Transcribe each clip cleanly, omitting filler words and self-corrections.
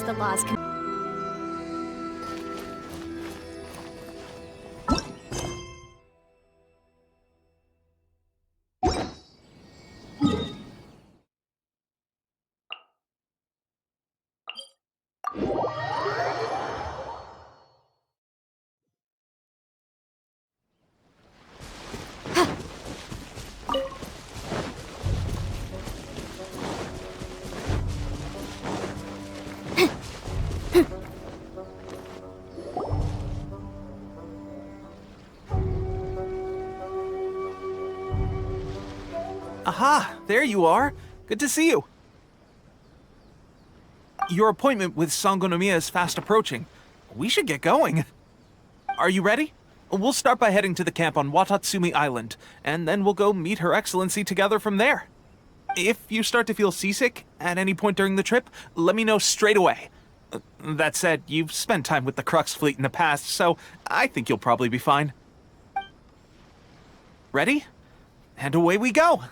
the laws. Aha! There you are! Good to see you! Your appointment with Sangonomiya is fast approaching. We should get going. Are you ready? We'll start by heading to the camp on Watatsumi Island, and then we'll go meet Her Excellency together from there. If you start to feel seasick at any point during the trip, let me know straight away. That said, you've spent time with the Crux fleet in the past, so I think you'll probably be fine. Ready? And away we go!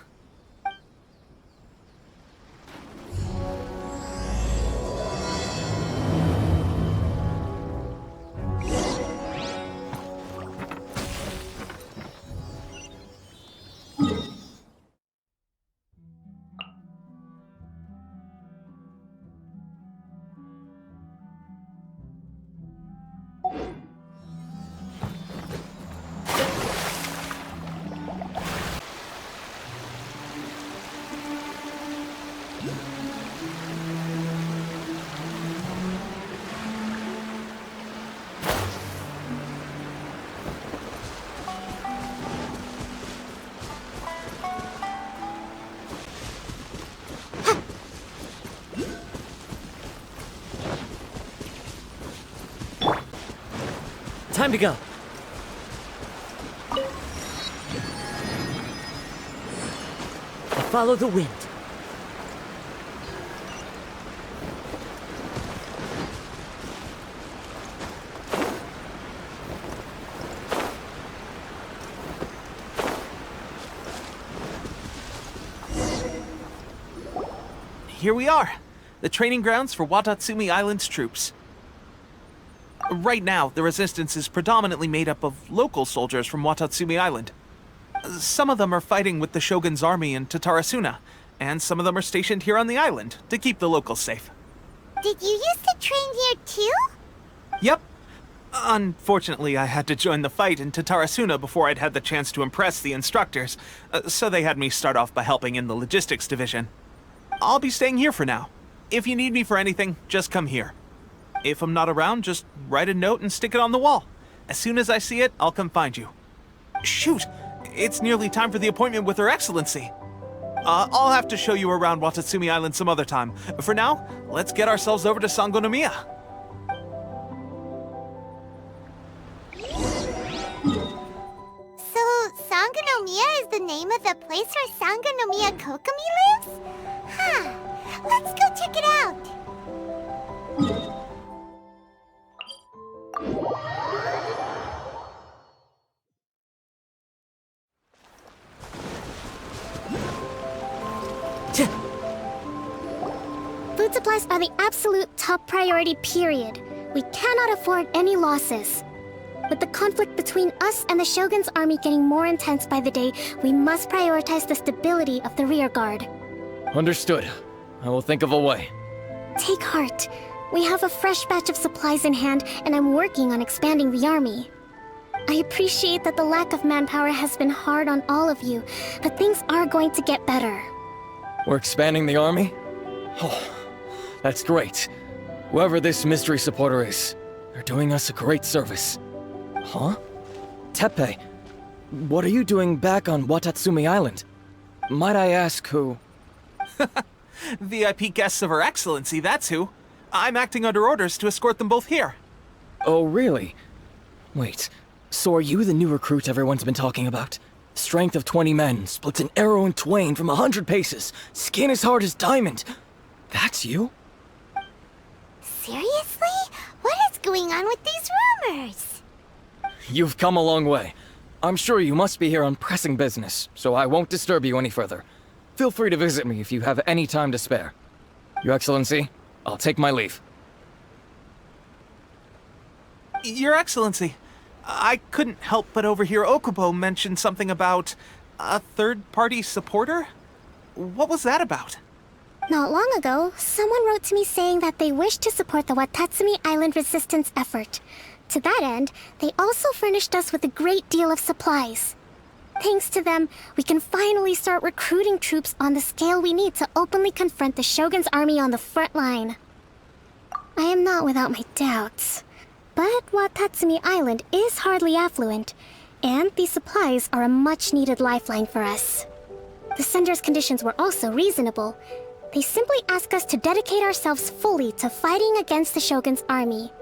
Time to go. Follow the wind. Here we are, the training grounds for Watatsumi Island's troops. Right now, the resistance is predominantly made up of local soldiers from Watatsumi Island. Some of them are fighting with the Shogun's army in Tatarasuna, and some of them are stationed here on the island to keep the locals safe. Did you used to train here too? Yep. Unfortunately, I had to join the fight in Tatarasuna before I'd had the chance to impress the instructors, so they had me start off by helping in the logistics division. I'll be staying here for now. If you need me for anything, just come here. If I'm not around, just write a note and stick it on the wall. As soon as I see it, I'll come find you. Shoot! It's nearly time for the appointment with Her Excellency. I'll have to show you around Watatsumi Island some other time. For now, let's get ourselves over to Sangonomiya. So, Sangonomiya is the name of the place where Sangonomiya Kokomi lives? Huh. Let's go check it out. Food supplies are the absolute top priority, period. We cannot afford any losses. With the conflict between us and the Shogun's army getting more intense by the day, we must prioritize the stability of the rear guard. Understood. I will think of a way. Take heart. We have a fresh batch of supplies in hand, and I'm working on expanding the army. I appreciate that the lack of manpower has been hard on all of you, but things are going to get better. We're expanding the army? Oh, that's great. Whoever this mystery supporter is, they're doing us a great service. Huh? Teppei, what are you doing back on Watatsumi Island? Might I ask who? VIP guests of Her Excellency, that's who. I'm acting under orders to escort them both here. Oh, really? Wait, so are you the new recruit everyone's been talking about? Strength of 20 men, splits an arrow in twain from 100 paces, skin as hard as diamond. That's you? Seriously? What is going on with these rumors? You've come a long way. I'm sure you must be here on pressing business, so I won't disturb you any further. Feel free to visit me if you have any time to spare. Your Excellency, I'll take my leave. Your Excellency, I couldn't help but overhear Okubo mention something about a third-party supporter? What was that about? Not long ago, someone wrote to me saying that they wish to support the Watatsumi Island resistance effort. To that end, they also furnished us with a great deal of supplies. Thanks to them, we can finally start recruiting troops on the scale we need to openly confront the Shogun's army on the front line. I am not without my doubts, but Watatsumi Island is hardly affluent, and these supplies are a much-needed lifeline for us. The sender's conditions were also reasonable. They simply ask us to dedicate ourselves fully to fighting against the Shogun's army.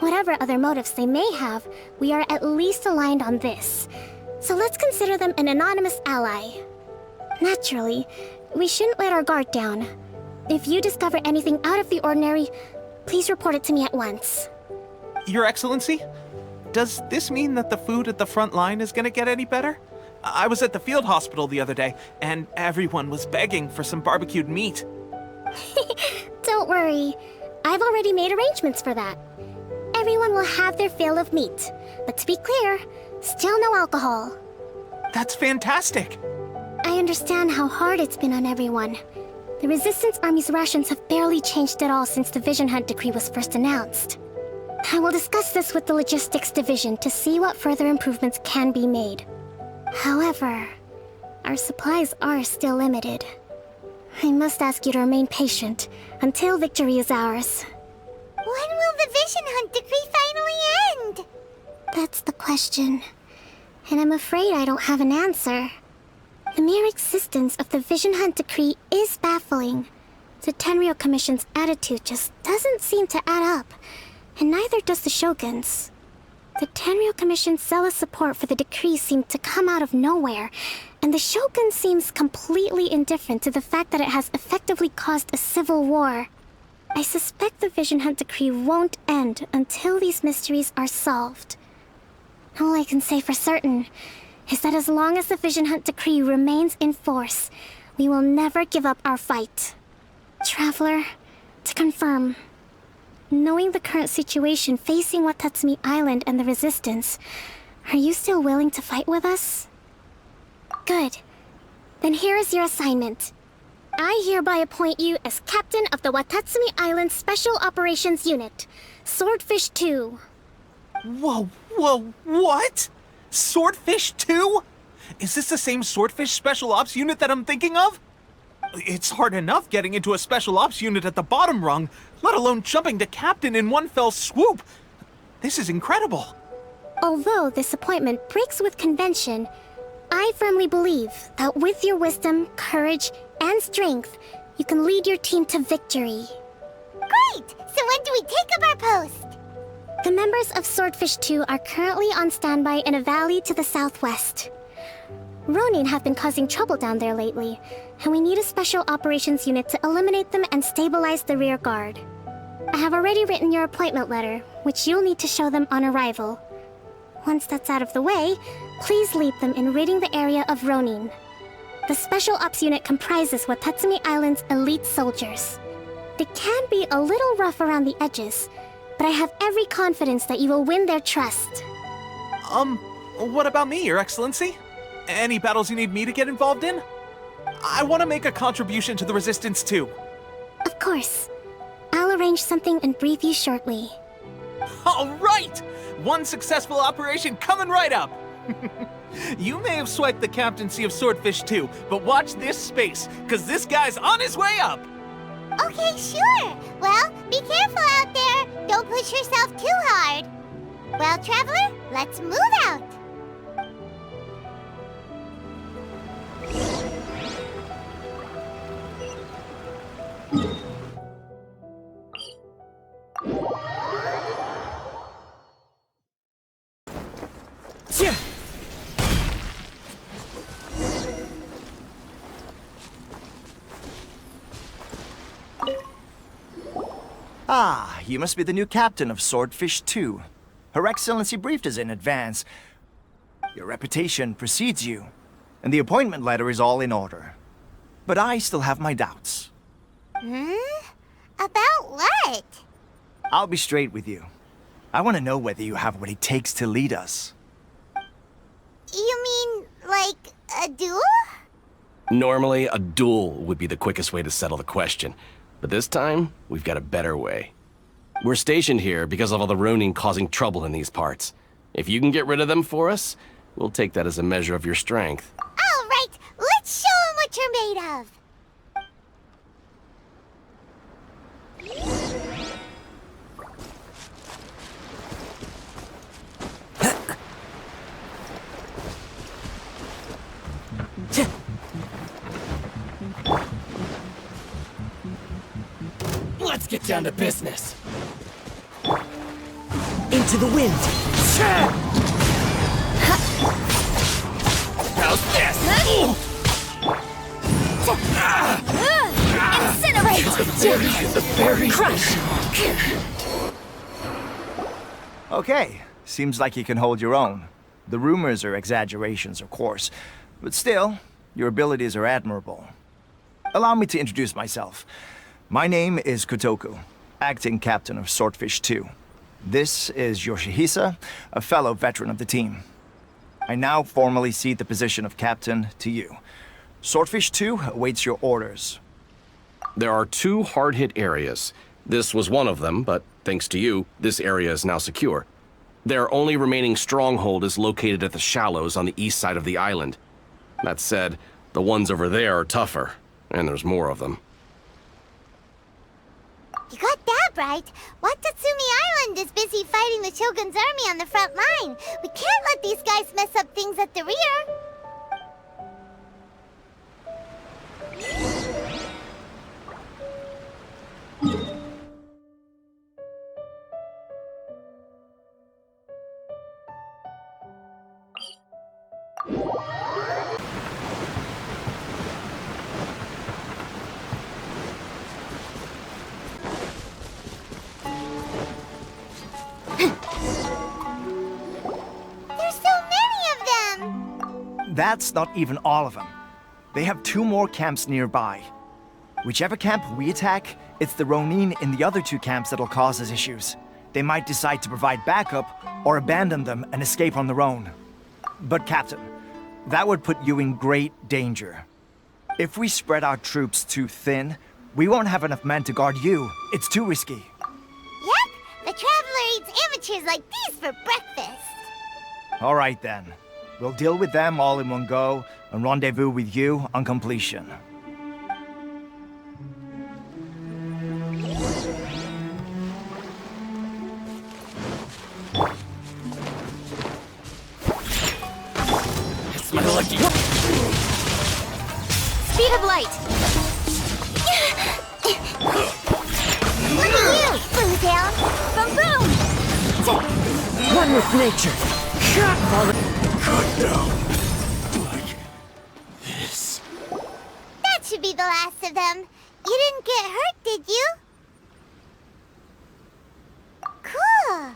Whatever other motives they may have, we are at least aligned on this. So let's consider them an anonymous ally. Naturally, we shouldn't let our guard down. If you discover anything out of the ordinary, please report it to me at once. Your Excellency, does this mean that the food at the front line is gonna get any better? I was at the field hospital the other day, and everyone was begging for some barbecued meat. Don't worry. I've already made arrangements for that. Everyone will have their fill of meat. But to be clear, still no alcohol. That's fantastic! I understand how hard it's been on everyone. The Resistance Army's rations have barely changed at all since the Vision Hunt decree was first announced. I will discuss this with the Logistics Division to see what further improvements can be made. However, our supplies are still limited. I must ask you to remain patient until victory is ours. When will the Vision Hunt decree finally end? That's the question. And I'm afraid I don't have an answer. The mere existence of the Vision Hunt decree is baffling. The Tenryou Commission's attitude just doesn't seem to add up, and neither does the Shogun's. The Tenryou Commission's zealous support for the decree seemed to come out of nowhere, and the Shogun seems completely indifferent to the fact that it has effectively caused a civil war. I suspect the Vision Hunt decree won't end until these mysteries are solved. All I can say for certain is that as long as the Vision Hunt decree remains in force, we will never give up our fight. Traveler, to confirm, knowing the current situation facing Watatsumi Island and the Resistance, are you still willing to fight with us? Good. Then here is your assignment. I hereby appoint you as captain of the Watatsumi Island Special Operations Unit, Swordfish 2. Whoa, what? Swordfish 2? Is this the same Swordfish Special Ops unit that I'm thinking of? It's hard enough getting into a Special Ops unit at the bottom rung, let alone jumping to captain in one fell swoop. This is incredible. Although this appointment breaks with convention, I firmly believe that with your wisdom, courage, and strength, you can lead your team to victory. Great! So when do we take up our post? The members of Swordfish 2 are currently on standby in a valley to the southwest. Ronin have been causing trouble down there lately, and we need a special operations unit to eliminate them and stabilize the rear guard. I have already written your appointment letter, which you'll need to show them on arrival. Once that's out of the way, please lead them in ridding the area of Ronin. The Special Ops unit comprises Watatsumi Island's elite soldiers. They can be a little rough around the edges, but I have every confidence that you will win their trust. What about me, Your Excellency? Any battles you need me to get involved in? I want to make a contribution to the Resistance too. Of course. I'll arrange something and brief you shortly. All right! One successful operation coming right up! You may have swiped the captaincy of Swordfish 2, but watch this space, because this guy's on his way up! Okay, sure. Well, be careful out there. Don't push yourself too hard. Well, Traveler, let's move out. Yeah. Ah, you must be the new captain of Swordfish 2. Her Excellency briefed us in advance. Your reputation precedes you, and the appointment letter is all in order. But I still have my doubts. About what? I'll be straight with you. I want to know whether you have what it takes to lead us. You mean, like, a duel? Normally, a duel would be the quickest way to settle the question. But this time, we've got a better way. We're stationed here because of all the Ronin causing trouble in these parts. If you can get rid of them for us, we'll take that as a measure of your strength. All right, let's show 'em what you're made of. Let's get down to business. Into the wind. How's this? Incinerate! The berry. Crush! Okay, seems like you can hold your own. The rumors are exaggerations, of course, but still, your abilities are admirable. Allow me to introduce myself. My name is Kotoku, acting captain of Swordfish 2. This is Yoshihisa, a fellow veteran of the team. I now formally cede the position of captain to you. Swordfish 2 awaits your orders. There are 2 hard-hit areas. This was one of them, but thanks to you, this area is now secure. Their only remaining stronghold is located at the shallows on the east side of the island. That said, the ones over there are tougher, and there's more of them. You got that right. Watatsumi Island is busy fighting the Shogun's army on the front line. We can't let these guys mess up things at the rear. There's so many of them! That's not even all of them. They have 2 more camps nearby. Whichever camp we attack, it's the Ronin in the other 2 camps that'll cause us issues. They might decide to provide backup or abandon them and escape on their own. But Captain, that would put you in great danger. If we spread our troops too thin, we won't have enough men to guard you. It's too risky. Yep, the Traveler eats amateurs like these for breakfast. All right then. We'll deal with them all in one go and rendezvous with you on completion. It's my lucky. Speed of light! Look at you, Blue Down! Boom boom! One with nature. Cut down. Like this. That should be the last of them. You didn't get hurt, did you? Cool.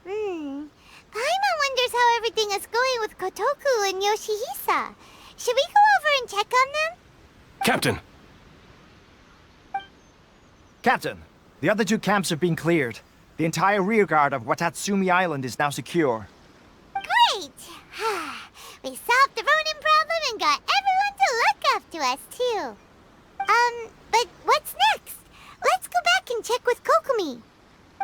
Paimon wonders how everything is going with Kotoku and Yoshihisa. Should we go over and check on them? Captain! Captain, the other 2 camps have been cleared. The entire rearguard of Watatsumi Island is now secure. Great! We solved the Ronin problem and got everyone to look after us, too. But what's next? Let's go back and check with Kokumi.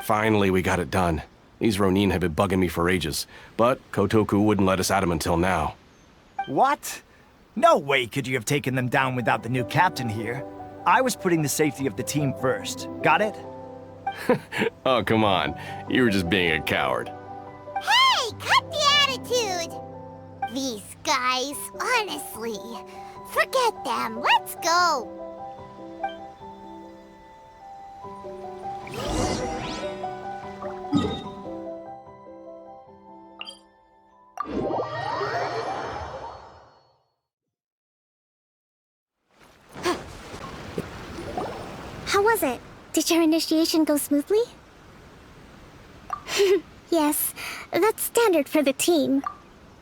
Finally, we got it done. These Ronin have been bugging me for ages, but Kotoku wouldn't let us at him until now. What? No way could you have taken them down without the new captain here. I was putting the safety of the team first. Got it? Oh, come on. You were just being a coward. Hey, cut the attitude! These guys, honestly. Forget them. Let's go. How was it? Did your initiation go smoothly? Yes, that's standard for the team.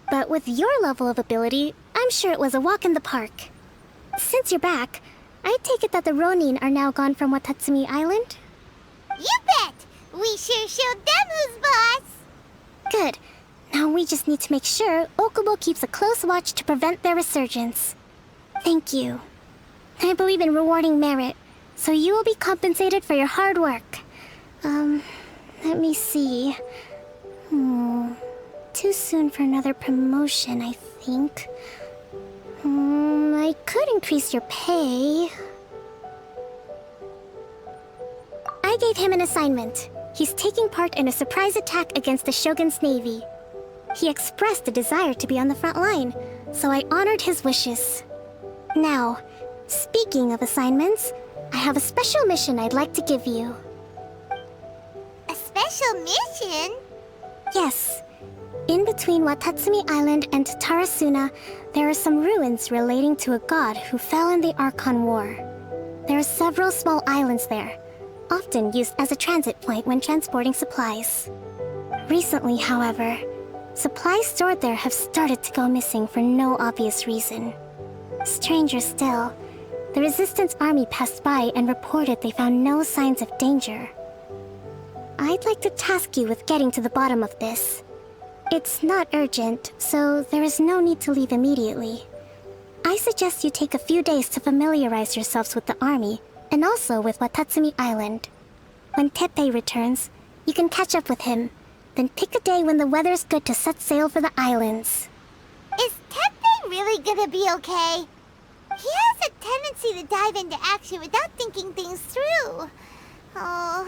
But with your level of ability, I'm sure it was a walk in the park. Since you're back, I take it that the Ronin are now gone from Watatsumi Island? You bet! We sure showed them who's boss! Good. Now we just need to make sure Okubo keeps a close watch to prevent their resurgence. Thank you. I believe in rewarding merit, so you will be compensated for your hard work. Let me see. Too soon for another promotion, I think. I could increase your pay. I gave him an assignment. He's taking part in a surprise attack against the Shogun's navy. He expressed a desire to be on the front line, so I honored his wishes. Now, speaking of assignments, I have a special mission I'd like to give you. A special mission? Yes. In between Watatsumi Island and Tarasuna, there are some ruins relating to a god who fell in the Archon War. There are several small islands there, often used as a transit point when transporting supplies. Recently, however, supplies stored there have started to go missing for no obvious reason. Stranger still, the Resistance army passed by and reported they found no signs of danger. I'd like to task you with getting to the bottom of this. It's not urgent, so there is no need to leave immediately. I suggest you take a few days to familiarize yourselves with the army, and also with Watatsumi Island. When Teppei returns, you can catch up with him, then pick a day when the weather's good to set sail for the islands. Is Teppei really gonna be okay? He has a tendency to dive into action without thinking things through. Oh,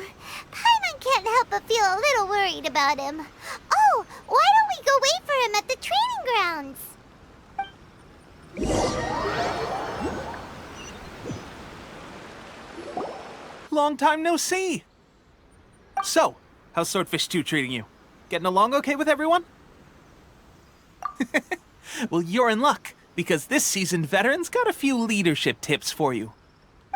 Paimon can't help but feel a little worried about him. Oh, why don't we go wait for him at the training grounds? Long time no see! So, how's Swordfish 2 treating you? Getting along okay with everyone? Well, you're in luck, because this seasoned veteran's got a few leadership tips for you.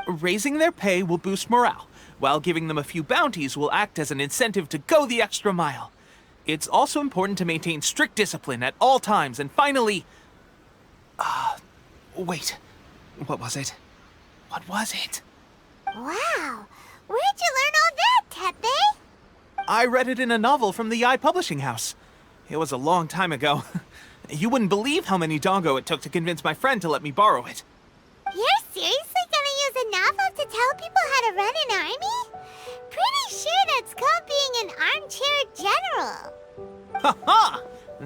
Raising their pay will boost morale, while giving them a few bounties will act as an incentive to go the extra mile. It's also important to maintain strict discipline at all times, and finally... wait. What was it? What was it? Wow, where'd you learn all that, Teppei? I read it in a novel from the Publishing House. It was a long time ago. You wouldn't believe how many dongo it took to convince my friend to let me borrow it. You're seriously gonna use a novel to tell people how to run an army? Pretty sure that's called being an armchair general. Ha ha!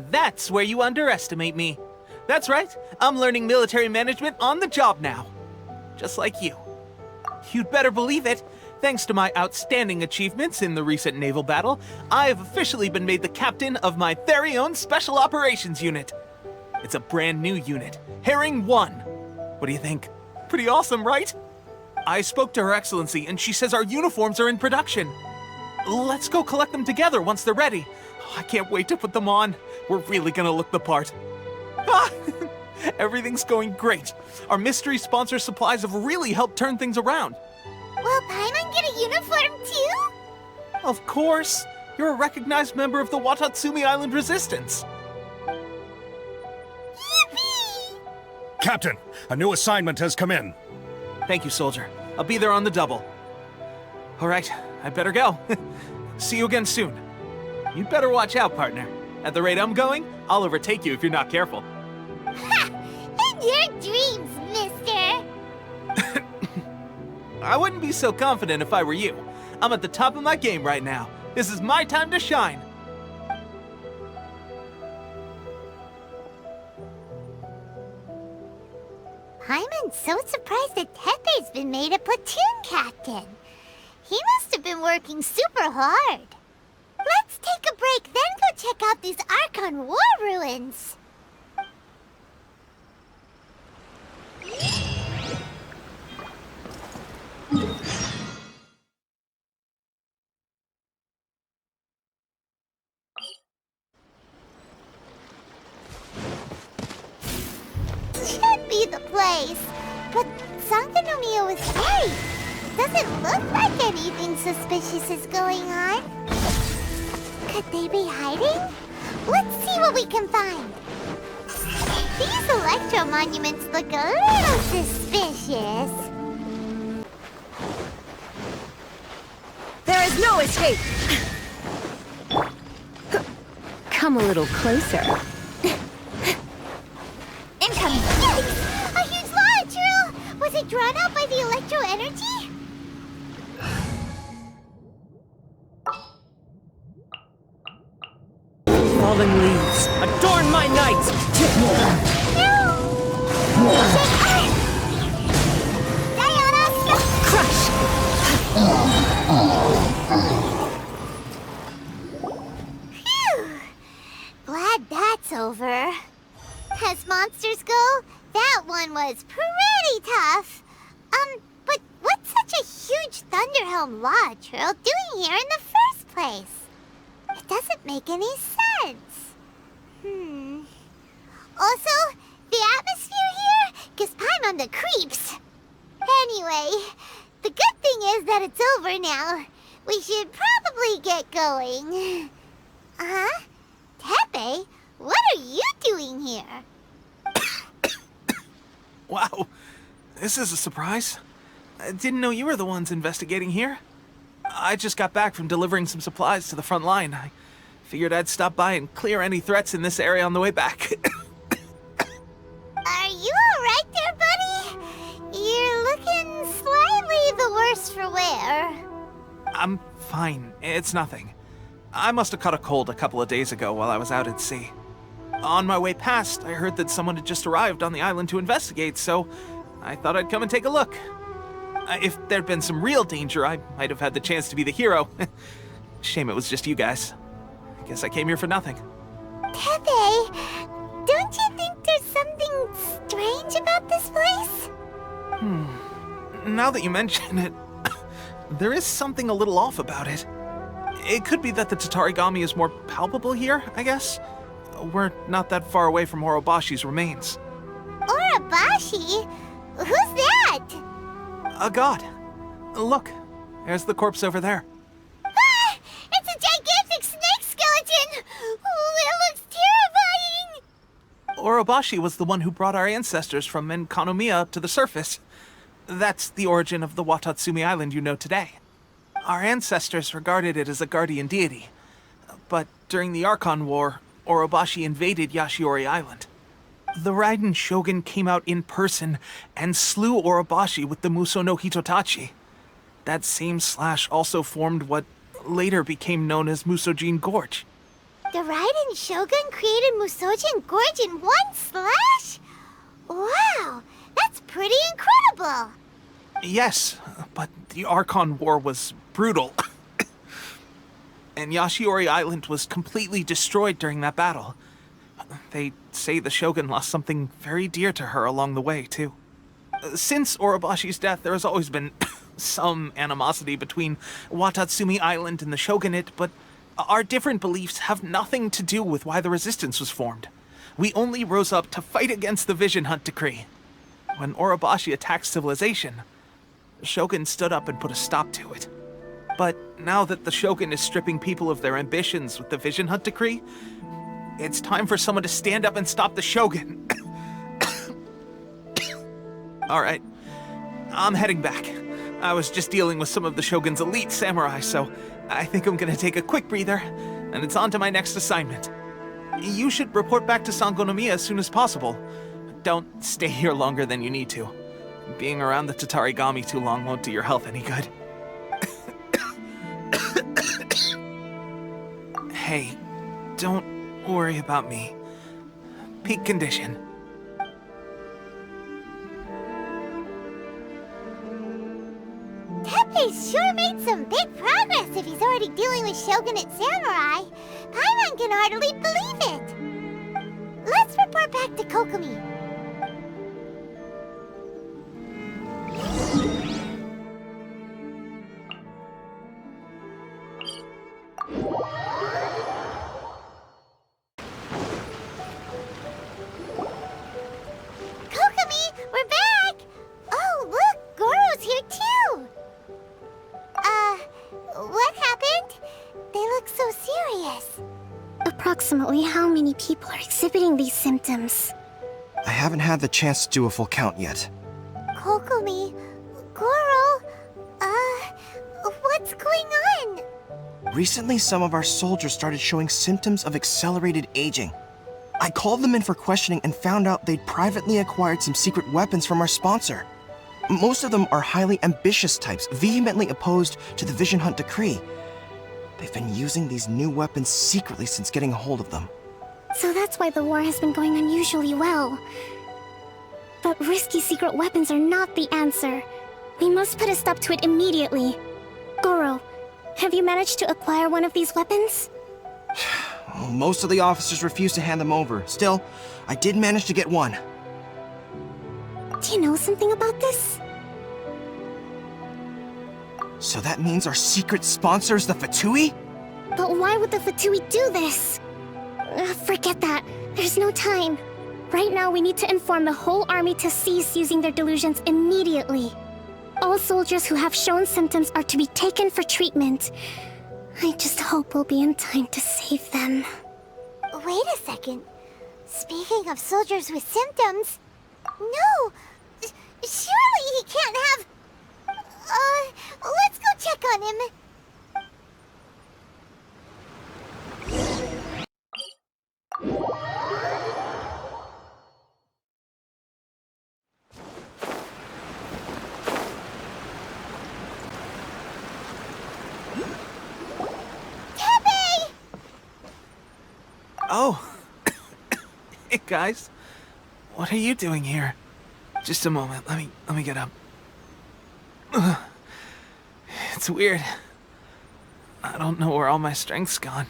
That's where you underestimate me. That's right, I'm learning military management on the job now. Just like you. You'd better believe it. Thanks to my outstanding achievements in the recent naval battle, I have officially been made the captain of my very own Special Operations Unit. It's a brand new unit, Herring 1. What do you think? Pretty awesome, right? I spoke to Her Excellency, and she says our uniforms are in production. Let's go collect them together once they're ready. Oh, I can't wait to put them on. We're really gonna look the part. Ah! Everything's going great. Our mystery sponsor supplies have really helped turn things around. Will Paimon get a uniform too? Of course. You're a recognized member of the Watatsumi Island Resistance. Yippee! Captain, a new assignment has come in. Thank you, soldier. I'll be there on the double. All right, I better go. See you again soon. You'd better watch out, partner. At the rate I'm going, I'll overtake you if you're not careful. Ha! In your dreams, mister! I wouldn't be so confident if I were you. I'm at the top of my game right now. This is my time to shine. Paimon's so surprised that Teppei's been made a platoon captain. He must have been working super hard. Let's take a break, then go check out these Archon War ruins. Should be the place, but Sankanomiya was right. Doesn't look like anything suspicious is going on. Could they be hiding? Let's see what we can find. These electro monuments look a little suspicious. There is no escape! Come a little closer. Incoming! Yikes! A huge launch, Earl! Was it drawn out by the electro energy? Falling leaves, adorn my night! Crush! Phew! Glad that's over. As monsters go, that one was pretty tough. But what's such a huge Thunderhelm Lodge Earl doing here in the first place? It doesn't make any sense. Also, the atmosphere here gives Paimon the creeps. Anyway, the good thing is that it's over now. We should probably get going. Teppei, what are you doing here? Wow, this is a surprise. I didn't know you were the ones investigating here. I just got back from delivering some supplies to the front line. I figured I'd stop by and clear any threats in this area on the way back. Are you alright there, buddy? You're looking slightly the worse for wear. I'm fine. It's nothing. I must have caught a cold a couple of days ago while I was out at sea. On my way past, I heard that someone had just arrived on the island to investigate, so I thought I'd come and take a look. If there'd been some real danger, I might have had the chance to be the hero. Shame it was just you guys. I guess I came here for nothing. Teppei, don't you think there's something strange about this place? Now that you mention it, there is something a little off about it. It could be that the Tatarigami is more palpable here, I guess. We're not that far away from Orobashi's remains. Orobashi? Who's that? A god. Look, there's the corpse over there. Ah! It's a gigantic snake skeleton! Oh, it looks terrifying! Orobashi was the one who brought our ancestors from Enkanomiya to the surface. That's the origin of the Watatsumi Island you know today. Our ancestors regarded it as a guardian deity. But during the Archon War, Orobashi invaded Yashiori Island. The Raiden Shogun came out in person and slew Orobashi with the Muso no Hitotachi. That same slash also formed what later became known as Musojin Gorge. The Raiden Shogun created Musojin Gorge in one slash? Wow, that's pretty incredible! Yes, but the Archon War was brutal. And Yashiori Island was completely destroyed during that battle. They say the Shogun lost something very dear to her along the way, too. Since Orobashi's death, there has always been some animosity between Watatsumi Island and the Shogunate, but our different beliefs have nothing to do with why the resistance was formed. We only rose up to fight against the Vision Hunt Decree. When Orobashi attacked civilization, the Shogun stood up and put a stop to it. But now that the Shogun is stripping people of their ambitions with the Vision Hunt Decree, it's time for someone to stand up and stop the Shogun. Alright, I'm heading back. I was just dealing with some of the Shogun's elite samurai, so I think I'm gonna take a quick breather, and it's on to my next assignment. You should report back to Sangonomiya as soon as possible. Don't stay here longer than you need to. Being around the Tatarigami too long won't do your health any good. Hey, don't worry about me. Peak condition. Teppei's sure made some big progress if he's already dealing with Shogunate samurai. Paimon can hardly believe it. Let's report back to Kokomi. Kokomi, we're back! Oh, look, Goro's here too! What happened? They look so serious. Approximately how many people are exhibiting these symptoms? I haven't had the chance to do a full count yet. Kokomi, Goro, what's going on? Recently, some of our soldiers started showing symptoms of accelerated aging. I called them in for questioning and found out they'd privately acquired some secret weapons from our sponsor. Most of them are highly ambitious types, vehemently opposed to the Vision Hunt decree. They've been using these new weapons secretly since getting a hold of them. So that's why the war has been going unusually well. But risky secret weapons are not the answer. We must put a stop to it immediately. Goro, have you managed to acquire one of these weapons? Well, most of the officers refuse to hand them over. Still, I did manage to get one. Do you know something about this? So that means our secret sponsor is the Fatui? But why would the Fatui do this? Forget that. There's no time. Right now, we need to inform the whole army to cease using their delusions immediately. All soldiers who have shown symptoms are to be taken for treatment. I just hope we'll be in time to save them. Wait a second. Speaking of soldiers with symptoms... No! Surely he can't have... let's go check on him. Teppei! Oh. Hey, guys. What are you doing here? Just a moment. Let me get up. Ugh. It's weird. I don't know where all my strength's gone.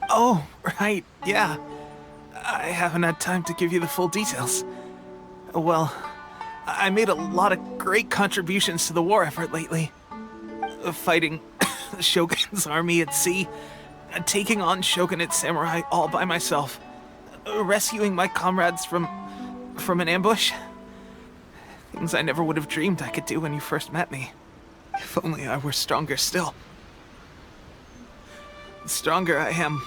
Oh, right. Yeah. I haven't had time to give you the full details. Well, I made a lot of great contributions to the war effort lately. Fighting the Shogun's army at sea, taking on Shogunate samurai all by myself, rescuing my comrades from an ambush. Things I never would have dreamed I could do when you first met me. If only I were stronger still. The stronger I am,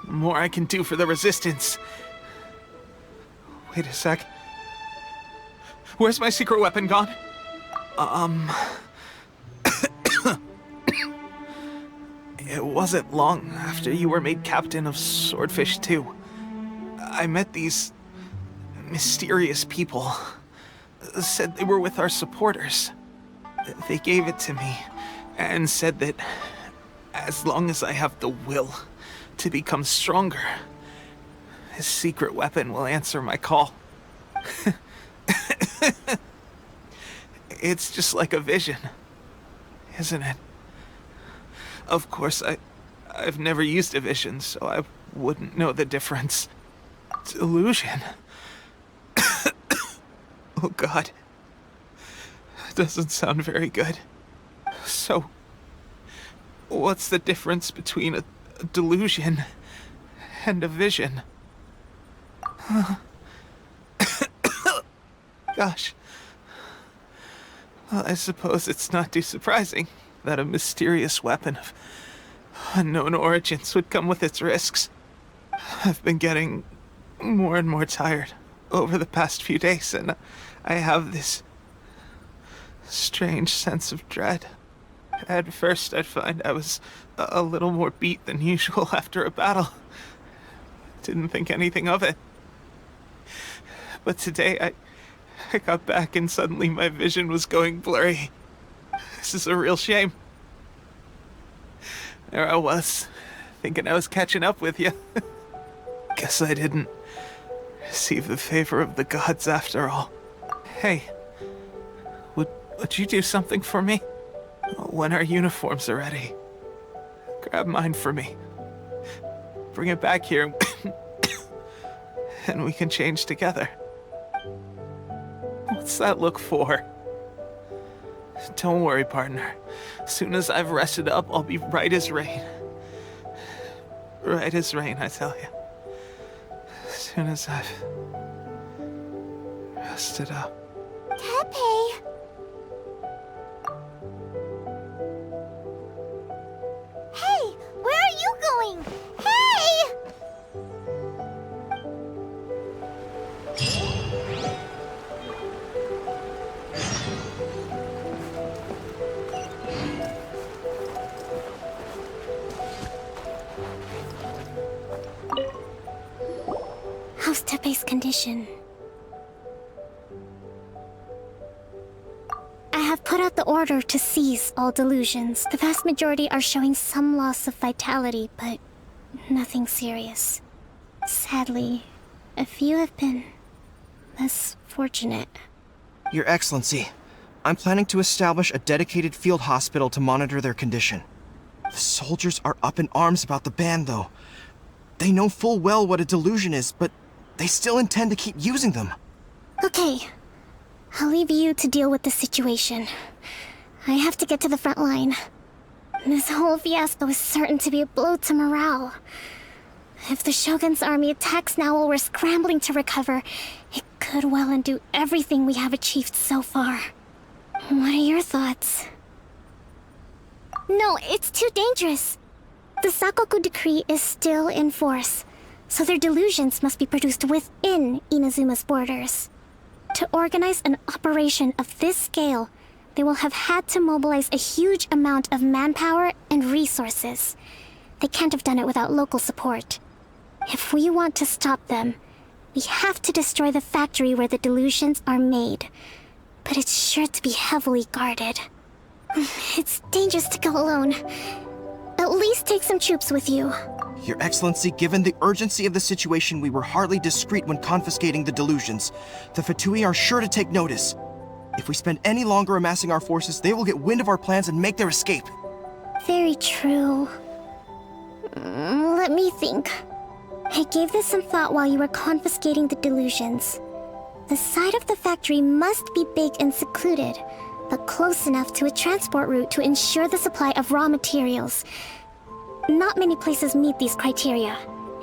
the more I can do for the Resistance. Wait a sec. Where's my secret weapon gone? It wasn't long after you were made captain of Swordfish 2. I met these mysterious people. Said they were with our supporters. They gave it to me and said that as long as I have the will to become stronger, his secret weapon will answer my call. It's just like a vision, isn't it? Of course, I've never used a vision, so I wouldn't know the difference. Delusion. Oh God. That doesn't sound very good. So, what's the difference between a delusion and a vision? Gosh. Well, I suppose it's not too surprising that a mysterious weapon of unknown origins would come with its risks. I've been getting more and more tired over the past few days, and I have this strange sense of dread. At first, I'd find I was a little more beat than usual after a battle. Didn't think anything of it. But today, I got back and suddenly my vision was going blurry. This is a real shame. There I was, thinking I was catching up with you. Guess I didn't receive the favor of the gods after all. Hey, would you do something for me? When our uniforms are ready, grab mine for me. Bring it back here, and we can change together. What's that look for? Don't worry, partner. As soon as I've rested up, I'll be right as rain. Right as rain, I tell you. As soon as I've rested up. Teppei! Hey! Where are you going? Hey! this condition. I have put out the order to seize all delusions. The vast majority are showing some loss of vitality, but nothing serious. Sadly, a few have been less fortunate. Your Excellency, I'm planning to establish a dedicated field hospital to monitor their condition. The soldiers are up in arms about the ban, though. They know full well what a delusion is, but they still intend to keep using them. Okay, I'll leave you to deal with the situation. I have to get to the front line. This whole fiasco is certain to be a blow to morale. If the Shogun's army attacks now while we're scrambling to recover, it could well undo everything we have achieved so far. What are your thoughts? No, it's too dangerous. The Sakoku decree is still in force, so their delusions must be produced within Inazuma's borders. To organize an operation of this scale, they will have had to mobilize a huge amount of manpower and resources. They can't have done it without local support. If we want to stop them, we have to destroy the factory where the delusions are made. But it's sure to be heavily guarded. It's dangerous to go alone. At least take some troops with you. Your Excellency, given the urgency of the situation, we were hardly discreet when confiscating the delusions. The Fatui are sure to take notice. If we spend any longer amassing our forces, they will get wind of our plans and make their escape. Very true. Let me think. I gave this some thought while you were confiscating the delusions. The side of the factory must be big and secluded, but close enough to a transport route to ensure the supply of raw materials. Not many places meet these criteria,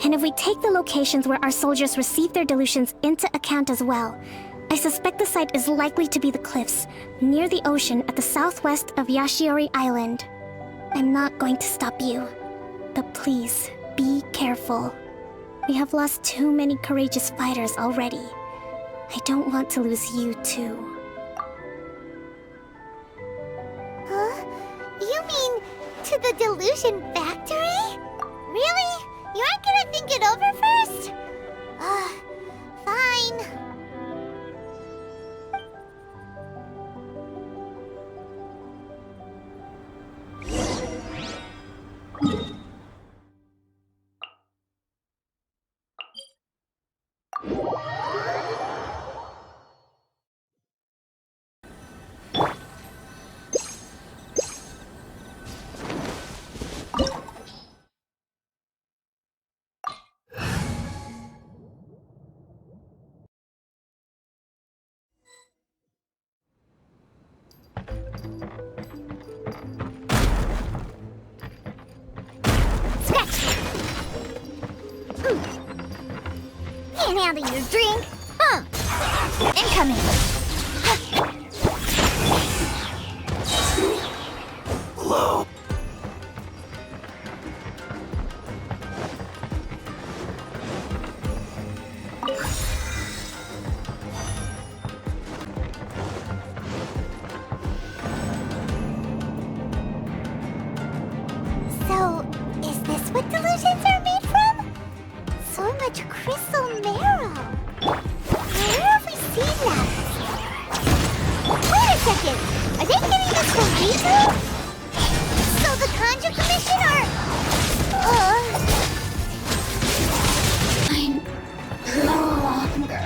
and if we take the locations where our soldiers receive their delusions into account as well, I suspect the site is likely to be the cliffs, near the ocean at the southwest of Yashiori Island. I'm not going to stop you, but please, be careful. We have lost too many courageous fighters already. I don't want to lose you too. Huh? You mean to the delusion factory? Really? You aren't gonna think it over first? Fine. Can't handle your drink? Huh. Incoming. Low. So, is this what delusions are made from? So much crystal marrow. Where have we seen that? Wait a second! Are they getting this from Rito? So the Conjure Commission are... I'm no longer...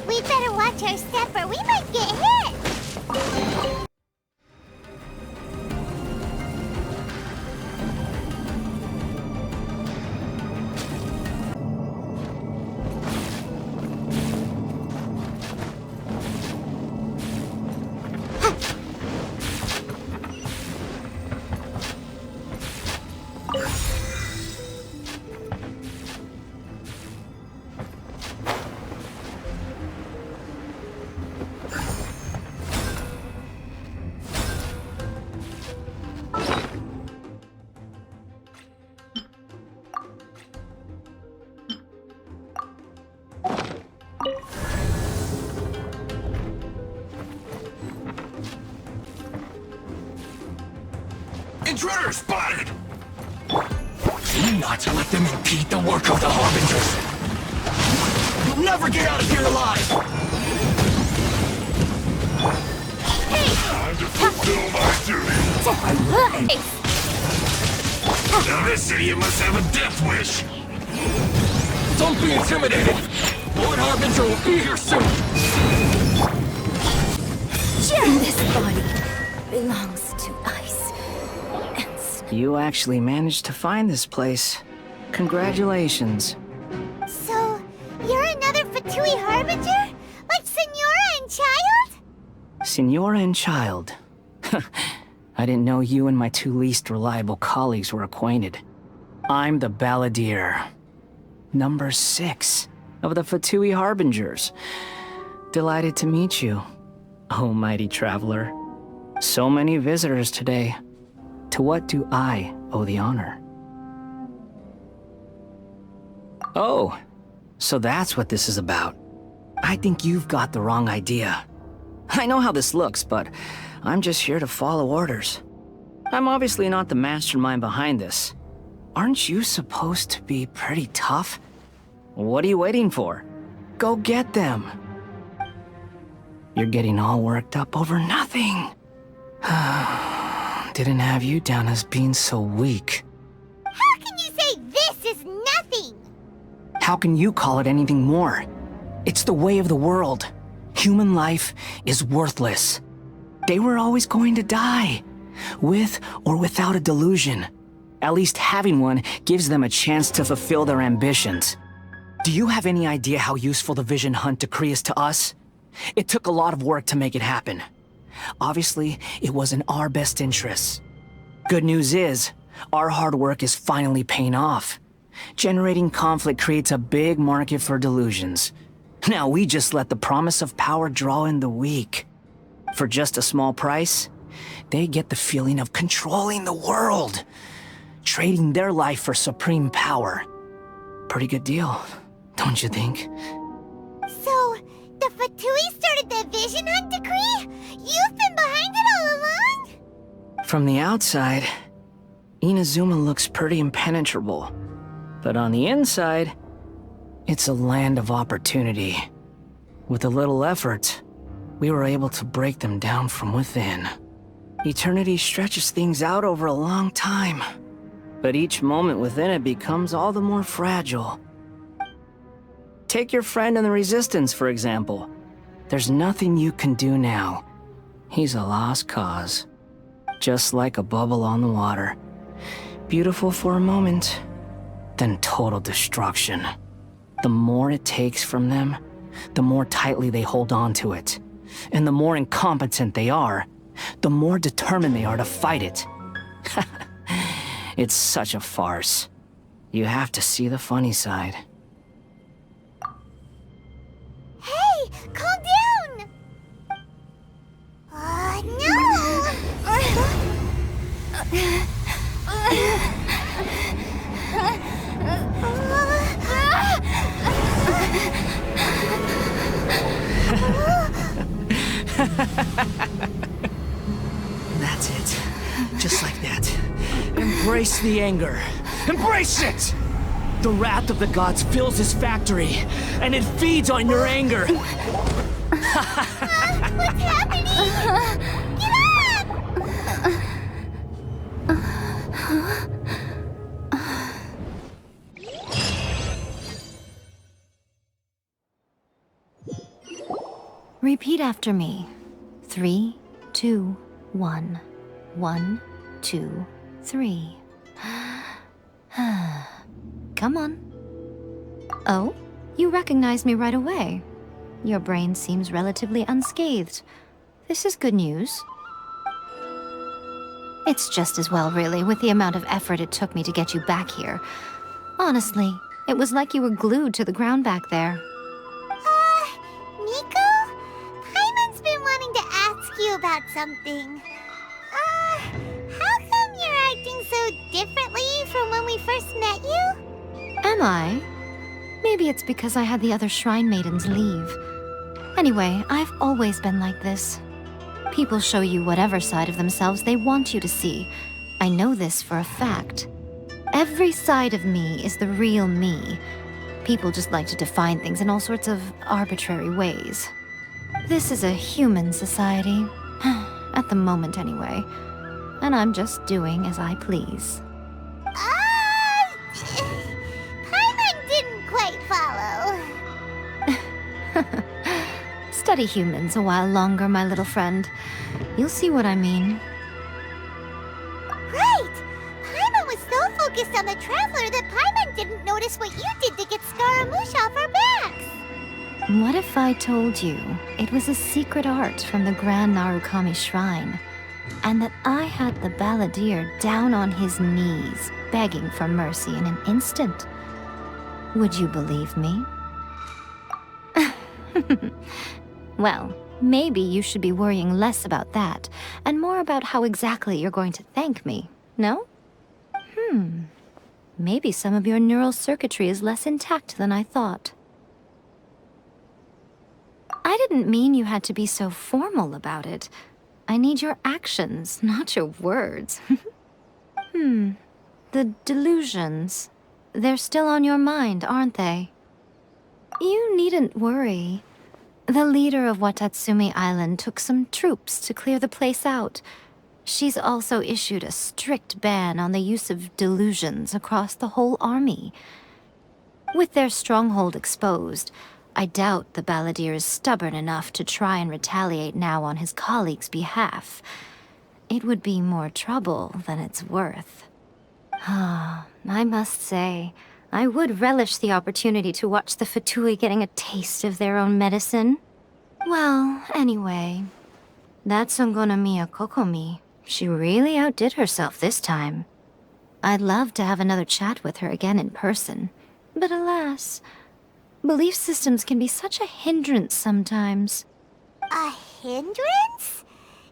We'd better watch our step or we might get hit! Intruder spotted! Do not let them impede the work of the Harbingers! You'll never get out of here alive! Time to fulfill my duty. Now this idiot must have a death wish. Don't be intimidated! Lord Harbinger will be here soon! This body belongs to ice and snow. You actually managed to find this place. Congratulations. So, you're another Fatui Harbinger? Like Senora and Child? Senora and Child. I didn't know you and my two least reliable colleagues were acquainted. I'm the Balladeer. Number 6 of the Fatui Harbingers. Delighted to meet you, oh mighty traveler. So many visitors today. To what do I owe the honor? Oh, so that's what this is about. I think you've got the wrong idea. I know how this looks, but I'm just here to follow orders. I'm obviously not the mastermind behind this. Aren't you supposed to be pretty tough? What are you waiting for? Go get them. You're getting all worked up over nothing. Didn't have you down as being so weak. How can you say this is nothing? How can you call it anything more? It's the way of the world. Human life is worthless. They were always going to die, with or without a delusion. At least having one gives them a chance to fulfill their ambitions. Do you have any idea how useful the Vision Hunt decree is to us? It took a lot of work to make it happen. Obviously, it was in our best interests. Good news is, our hard work is finally paying off. Generating conflict creates a big market for delusions. Now we just let the promise of power draw in the weak. For just a small price, they get the feeling of controlling the world, trading their life for supreme power. Pretty good deal, don't you think? So, the Fatui started the Vision Hunt decree? You've been behind it all along? From the outside, Inazuma looks pretty impenetrable. But on the inside, it's a land of opportunity. With a little effort, we were able to break them down from within. Eternity stretches things out over a long time, but each moment within it becomes all the more fragile. Take your friend in the Resistance, for example. There's nothing you can do now. He's a lost cause. Just like a bubble on the water. Beautiful for a moment, then total destruction. The more it takes from them, the more tightly they hold on to it. And the more incompetent they are, the more determined they are to fight it. It's such a farce. You have to see the funny side. Hey, calm down! No! That's it. Just like that. Embrace the anger. Embrace it! The wrath of the gods fills this factory, and it feeds on your anger. What's happening? Get up! Repeat after me. 3, 2, 1. 1, 2, 3. Come on. Oh, you recognize me right away. Your brain seems relatively unscathed. This is good news. It's just as well, really, with the amount of effort it took me to get you back here. Honestly, it was like you were glued to the ground back there. Nico? Paimon's been wanting to ask you about something. How come you're acting so differently from when we first met you? Am I? Maybe it's because I had the other Shrine Maidens leave. Anyway, I've always been like this. People show you whatever side of themselves they want you to see, I know this for a fact. Every side of me is the real me. People just like to define things in all sorts of arbitrary ways. This is a human society. At the moment, anyway. And I'm just doing as I please. Paimon didn't quite follow. Study humans a while longer, my little friend. You'll see what I mean. Right! Paimon was so focused on the Traveler that Paimon didn't notice what you did to get Scaramouche off our backs. What if I told you it was a secret art from the Grand Narukami Shrine, and that I had the balladeer down on his knees, begging for mercy in an instant? Would you believe me? Well, maybe you should be worrying less about that, and more about how exactly you're going to thank me, no? Maybe some of your neural circuitry is less intact than I thought. I didn't mean you had to be so formal about it. I need your actions, not your words. The delusions. They're still on your mind, aren't they? You needn't worry. The leader of Watatsumi Island took some troops to clear the place out. She's also issued a strict ban on the use of delusions across the whole army. With their stronghold exposed, I doubt the balladeer is stubborn enough to try and retaliate now on his colleague's behalf. It would be more trouble than it's worth. I must say, I would relish the opportunity to watch the Fatui getting a taste of their own medicine. Well, anyway, that Songonamiya Kokomi, she really outdid herself this time. I'd love to have another chat with her again in person, but alas, belief systems can be such a hindrance sometimes. A hindrance?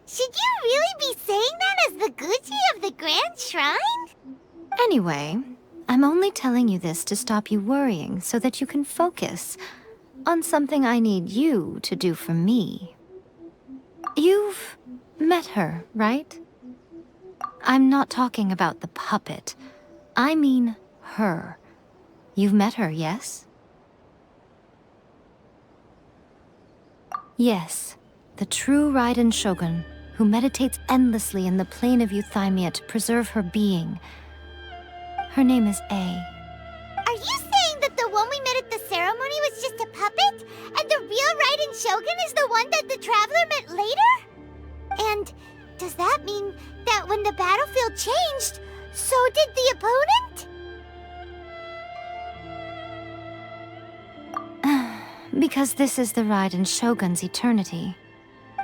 Should you really be saying that as the Gucci of the Grand Shrine? Anyway, I'm only telling you this to stop you worrying so that you can focus on something I need you to do for me. You've met her, right? I'm not talking about the puppet. I mean her. You've met her, yes? Yes, the true Raiden Shogun, who meditates endlessly in the plane of Euthymia to preserve her being. Her name is A. Are you saying that the one we met at the ceremony was just a puppet? And the real Raiden Shogun is the one that the Traveler met later? And does that mean that when the battlefield changed, so did the opponent? Because this is the Raiden Shogun's eternity.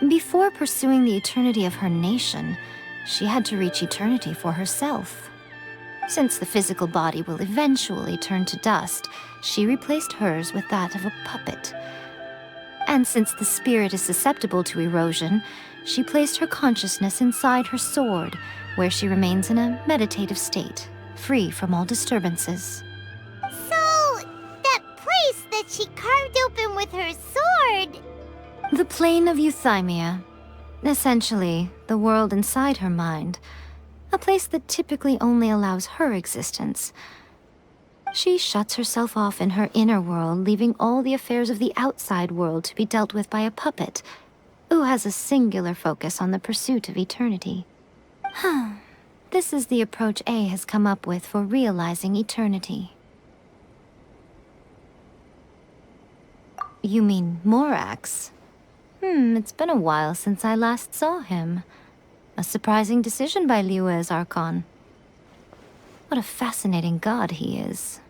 Before pursuing the eternity of her nation, she had to reach eternity for herself. Since the physical body will eventually turn to dust, she replaced hers with that of a puppet. And since the spirit is susceptible to erosion, she placed her consciousness inside her sword, where she remains in a meditative state, free from all disturbances. So, that place that she carved open with her sword... The plane of Euthymia. Essentially, the world inside her mind. A place that typically only allows her existence. She shuts herself off in her inner world, leaving all the affairs of the outside world to be dealt with by a puppet, who has a singular focus on the pursuit of eternity. This is the approach A has come up with for realizing eternity. You mean Morax? It's been a while since I last saw him. A surprising decision by Liyue's Archon. What a fascinating god he is.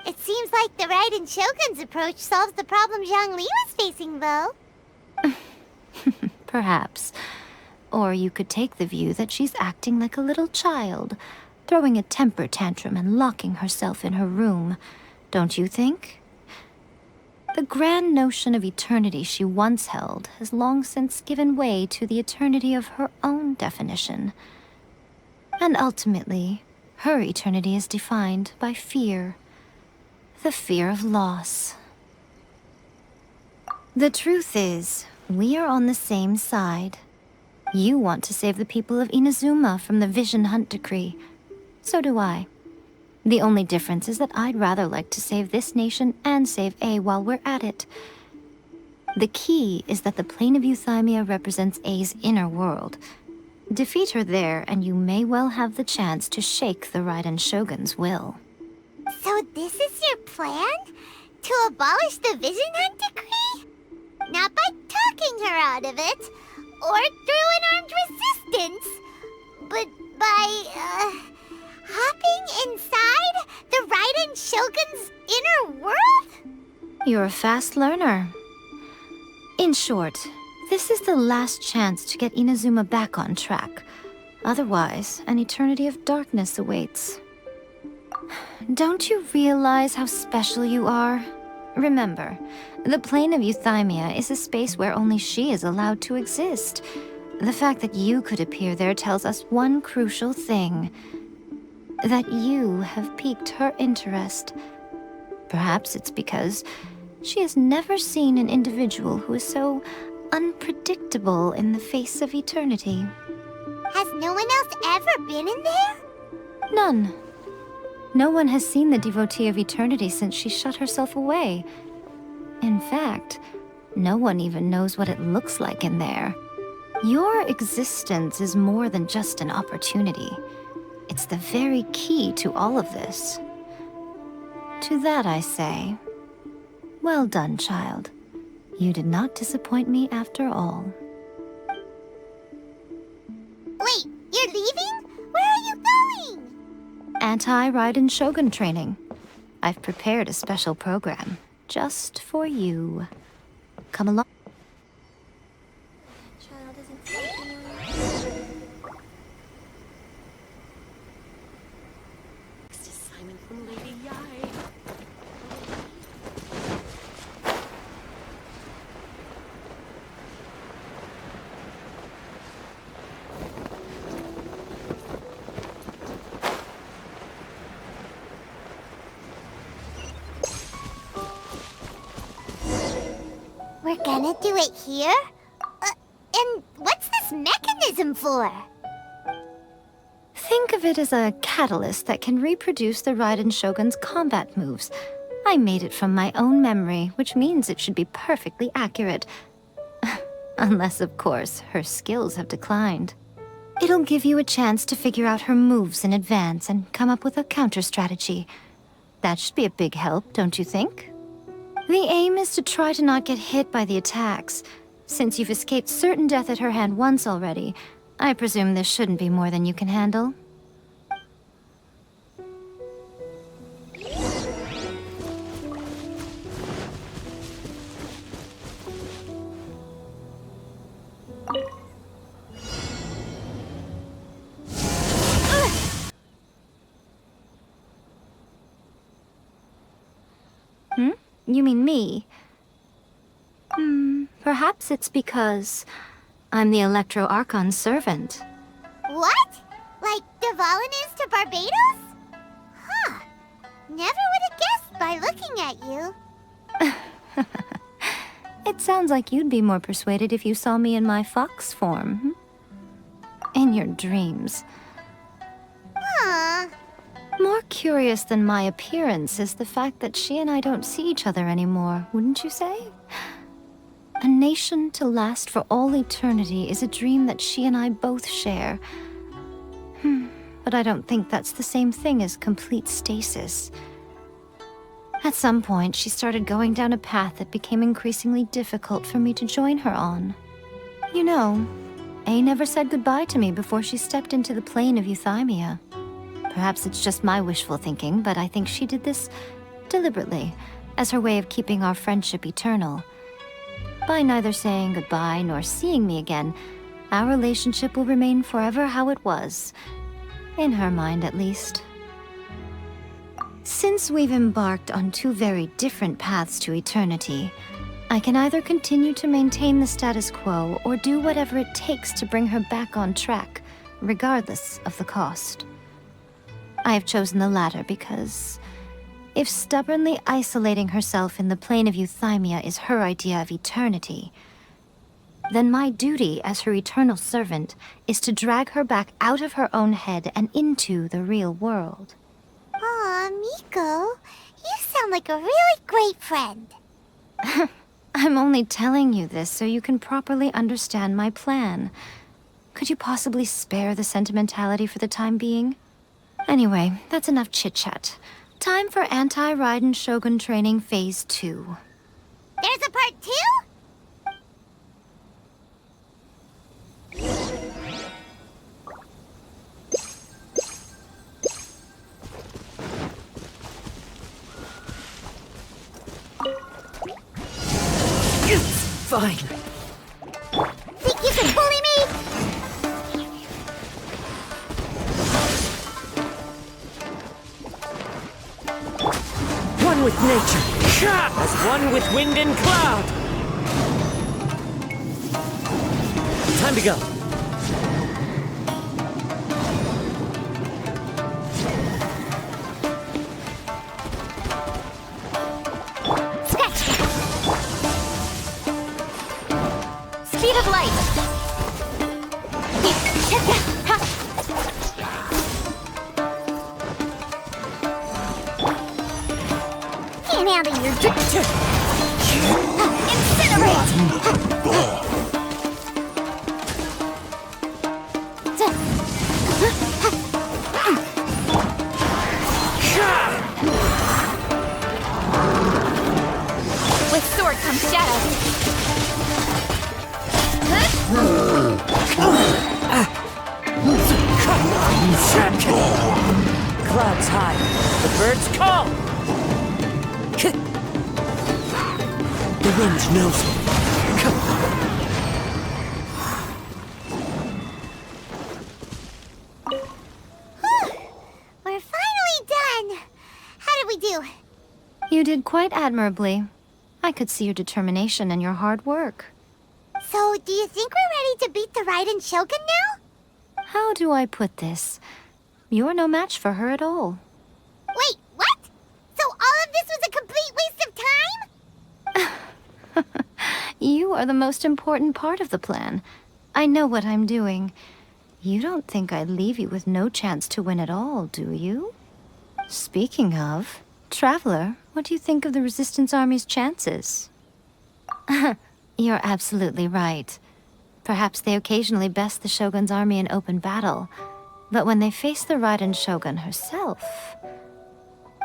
It seems like the Raiden Shogun's approach solves the problem Zhongli was facing, though. Perhaps. Or you could take the view that she's acting like a little child, throwing a temper tantrum and locking herself in her room. Don't you think? The grand notion of eternity she once held has long since given way to the eternity of her own definition. And ultimately, her eternity is defined by fear. The fear of loss. The truth is, we are on the same side. You want to save the people of Inazuma from the Vision Hunt decree. So do I. The only difference is that I'd rather like to save this nation and save A while we're at it. The key is that the plane of Euthymia represents A's inner world. Defeat her there, and you may well have the chance to shake the Raiden Shogun's will. So this is your plan? To abolish the Vision Hunt decree? Not by talking her out of it, or through an armed resistance, but by, hopping inside the Raiden Shogun's inner world? You're a fast learner. In short, this is the last chance to get Inazuma back on track. Otherwise, an eternity of darkness awaits. Don't you realize how special you are? Remember, the plane of Euthymia is a space where only she is allowed to exist. The fact that you could appear there tells us one crucial thing. That you have piqued her interest. Perhaps it's because she has never seen an individual who is so unpredictable in the face of eternity. Has no one else ever been in there? None. No one has seen the devotee of eternity since she shut herself away. In fact, no one even knows what it looks like in there. Your existence is more than just an opportunity. It's the very key to all of this. To that I say, well done, child. You did not disappoint me after all. Wait, you're leaving? Where are you going? Anti-Raiden Shogun training. I've prepared a special program just for you. Come along. We're gonna do it here? And what's this mechanism for? Think of it as a catalyst that can reproduce the Raiden Shogun's combat moves. I made it from my own memory, which means it should be perfectly accurate. Unless, of course, her skills have declined. It'll give you a chance to figure out her moves in advance and come up with a counter-strategy. That should be a big help, don't you think? The aim is to try to not get hit by the attacks. Since you've escaped certain death at her hand once already, I presume this shouldn't be more than you can handle. You mean me? Perhaps it's because I'm the Electro Archon's servant. What? Like Dvalin is to Barbados? Huh. Never would have guessed by looking at you. It sounds like you'd be more persuaded if you saw me in my fox form. In your dreams. Huh. More curious than my appearance is the fact that she and I don't see each other anymore, wouldn't you say? A nation to last for all eternity is a dream that she and I both share. But I don't think that's the same thing as complete stasis. At some point, she started going down a path that became increasingly difficult for me to join her on. You know, A never said goodbye to me before she stepped into the plane of Euthymia. Perhaps it's just my wishful thinking, but I think she did this deliberately, as her way of keeping our friendship eternal. By neither saying goodbye nor seeing me again, our relationship will remain forever how it was. In her mind, at least. Since we've embarked on two very different paths to eternity, I can either continue to maintain the status quo or do whatever it takes to bring her back on track, regardless of the cost. I have chosen the latter because if stubbornly isolating herself in the plane of Euthymia is her idea of eternity, then my duty as her eternal servant is to drag her back out of her own head and into the real world. Aw, Miko, you sound like a really great friend. I'm only telling you this so you can properly understand my plan. Could you possibly spare the sentimentality for the time being? Anyway, that's enough chit-chat. Time for Anti-Raiden Shogun Training Phase 2. There's a part 2? Fine. Think you can bully me? One with nature, as one with wind and cloud. Time to go. Speed of light. Can't handle your incinerate. With sword comes shadow. Clouds high, the birds call. The wind knows me. We're finally done. How did we do? You did quite admirably. I could see your determination and your hard work. So, do you think we're ready to beat the Raiden Shogun now? How do I put this? You're no match for her at all. Wait, what? So all of this was a complete waste of time? You are the most important part of the plan. I know what I'm doing. You don't think I'd leave you with no chance to win at all, do you? Speaking of, Traveler, what do you think of the Resistance Army's chances? You're absolutely right. Perhaps they occasionally best the Shogun's army in open battle, but when they face the Raiden Shogun herself,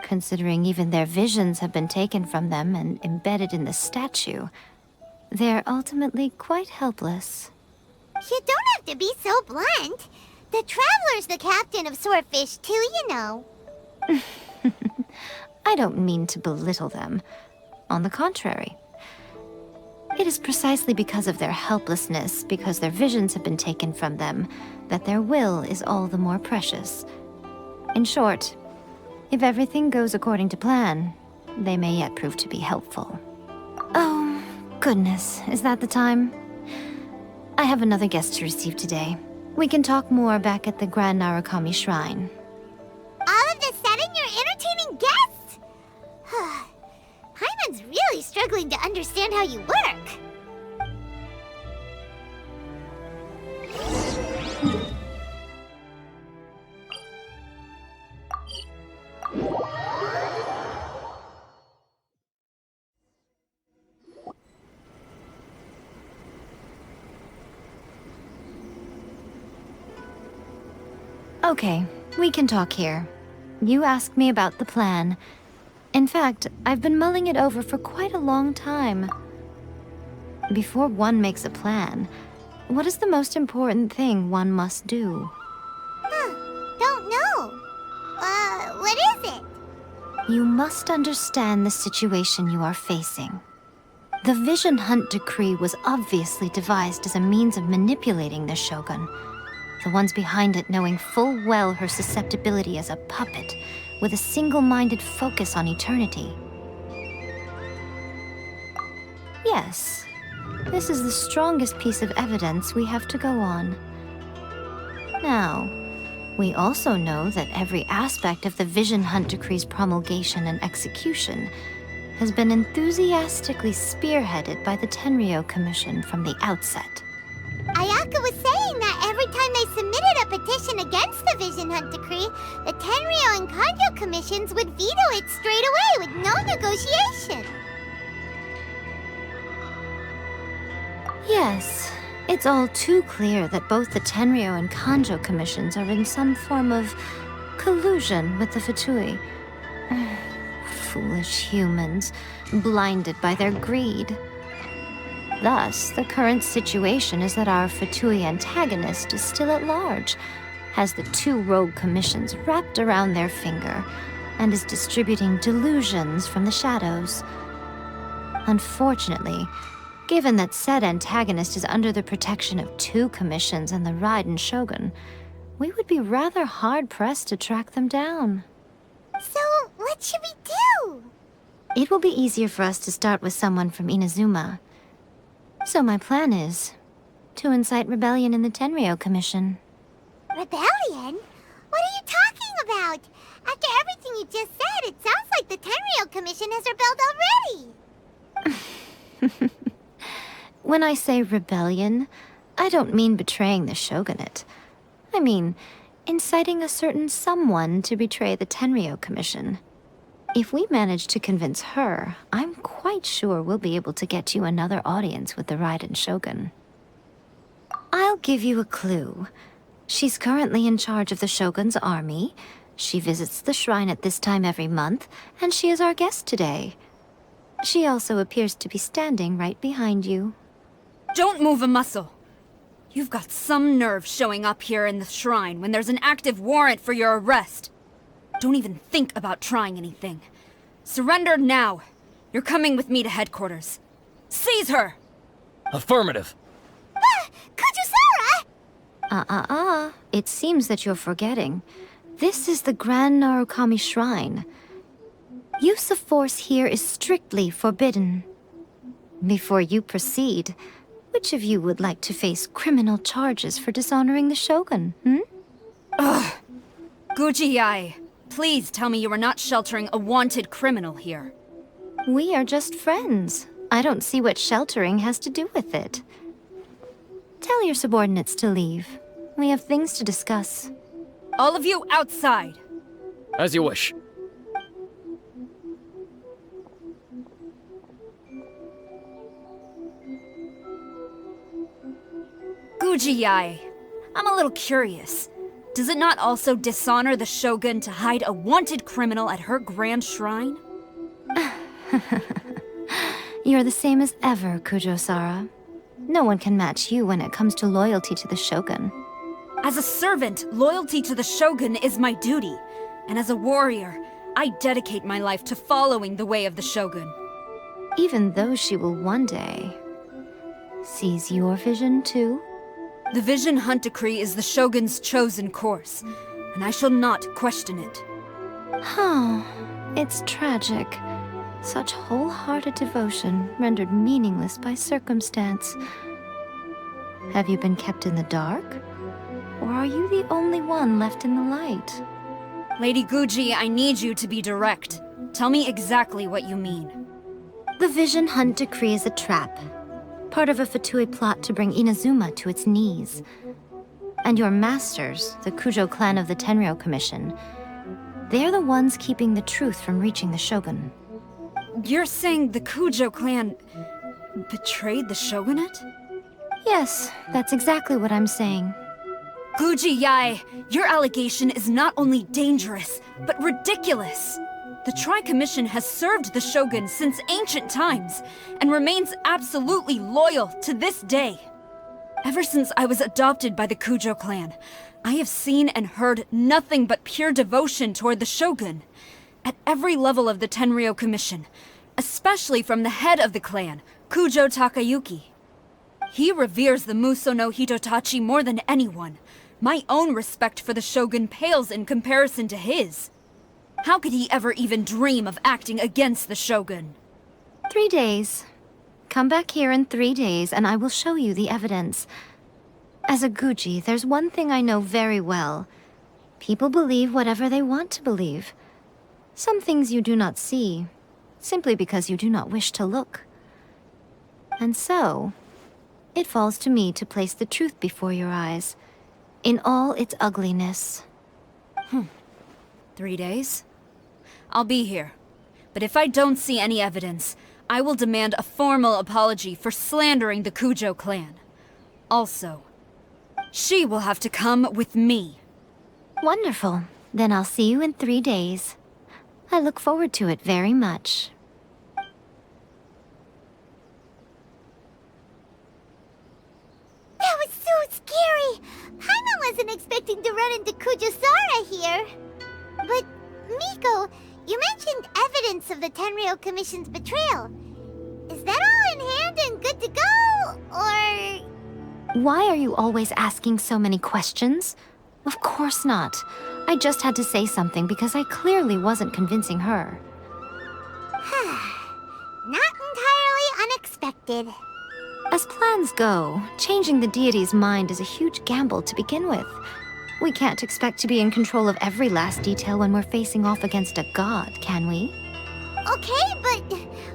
considering even their visions have been taken from them and embedded in the statue, they're ultimately quite helpless. You don't have to be so blunt. The Traveler's the captain of Swordfish too, you know. I don't mean to belittle them. On the contrary. It is precisely because of their helplessness, because their visions have been taken from them, that their will is all the more precious. In short, if everything goes according to plan, they may yet prove to be helpful. Oh, goodness, is that the time? I have another guest to receive today. We can talk more back at the Grand Narukami Shrine. All of a sudden, you're entertaining guests? Paimon's really struggling to understand how you work. Okay, we can talk here. You asked me about the plan. In fact, I've been mulling it over for quite a long time. Before one makes a plan, what is the most important thing one must do? Don't know. What is it? You must understand the situation you are facing. The Vision Hunt Decree was obviously devised as a means of manipulating the Shogun. The ones behind it knowing full well her susceptibility as a puppet, with a single-minded focus on eternity. Yes, this is the strongest piece of evidence we have to go on. Now, we also know that every aspect of the Vision Hunt Decree's promulgation and execution has been enthusiastically spearheaded by the Tenryou Commission from the outset. Ayaka was saying that every time they submitted a petition against the Vision Hunt Decree, the Tenryou and Kanjo commissions would veto it straight away with no negotiation. Yes, it's all too clear that both the Tenryou and Kanjo commissions are in some form of collusion with the Fatui. Foolish humans, blinded by their greed. Thus, the current situation is that our Fatui antagonist is still at large, has the two rogue commissions wrapped around their finger, and is distributing delusions from the shadows. Unfortunately, given that said antagonist is under the protection of two commissions and the Raiden Shogun, we would be rather hard-pressed to track them down. So, what should we do? It will be easier for us to start with someone from Inazuma. So my plan is to incite rebellion in the Tenryou Commission. Rebellion? What are you talking about? After everything you just said, it sounds like the Tenryou Commission has rebelled already. When I say rebellion, I don't mean betraying the shogunate. I mean inciting a certain someone to betray the Tenryou Commission. If we manage to convince her, I'm quite sure we'll be able to get you another audience with the Raiden Shogun. I'll give you a clue. She's currently in charge of the Shogun's army. She visits the shrine at this time every month, and she is our guest today. She also appears to be standing right behind you. Don't move a muscle. You've got some nerve showing up here in the shrine when there's an active warrant for your arrest. Don't even think about trying anything. Surrender now. You're coming with me to headquarters. Seize her! Affirmative. Kujusara! It seems that you're forgetting. This is the Grand Narukami Shrine. Use of force here is strictly forbidden. Before you proceed, which of you would like to face criminal charges for dishonoring the Shogun, Ugh! Guji-ai, please tell me you are not sheltering a wanted criminal here. We are just friends. I don't see what sheltering has to do with it. Tell your subordinates to leave. We have things to discuss. All of you outside! As you wish. Guji-ai, I'm a little curious. Does it not also dishonor the Shogun to hide a wanted criminal at her grand shrine? You're the same as ever, Kujo-sara. No one can match you when it comes to loyalty to the Shogun. As a servant, loyalty to the Shogun is my duty. And as a warrior, I dedicate my life to following the way of the Shogun. Even though she will one day seize your vision too? The Vision Hunt Decree is the Shogun's chosen course, and I shall not question it. It's tragic. Such wholehearted devotion rendered meaningless by circumstance. Have you been kept in the dark? Or are you the only one left in the light? Lady Guji, I need you to be direct. Tell me exactly what you mean. The Vision Hunt Decree is a trap. Part of a Fatui plot to bring Inazuma to its knees. And your masters, the Kujo clan of the Tenryou Commission, they're the ones keeping the truth from reaching the Shogun. You're saying the Kujo clan betrayed the shogunate? Yes, that's exactly what I'm saying. Guji-ai, your allegation is not only dangerous, but ridiculous. The Tri-Commission has served the Shogun since ancient times, and remains absolutely loyal to this day. Ever since I was adopted by the Kujo clan, I have seen and heard nothing but pure devotion toward the Shogun. At every level of the Tenryou Commission, especially from the head of the clan, Kujo Takayuki. He reveres the Muso no Hitotachi more than anyone. My own respect for the Shogun pales in comparison to his. How could he ever even dream of acting against the Shogun? 3 days. Come back here in 3 days and I will show you the evidence. As a Guji, there's one thing I know very well. People believe whatever they want to believe. Some things you do not see, simply because you do not wish to look. And so, it falls to me to place the truth before your eyes, in all its ugliness. 3 days? I'll be here. But if I don't see any evidence, I will demand a formal apology for slandering the Kujo clan. Also, she will have to come with me. Wonderful. Then I'll see you in 3 days. I look forward to it very much. That was so scary! Paimon wasn't expecting to run into Kujosara here. But, Miko, you mentioned evidence of the Tenryou Commission's betrayal. Is that all in hand and good to go, or...? Why are you always asking so many questions? Of course not. I just had to say something because I clearly wasn't convincing her. Not entirely unexpected. As plans go, changing the deity's mind is a huge gamble to begin with. We can't expect to be in control of every last detail when we're facing off against a god, can we? Okay, but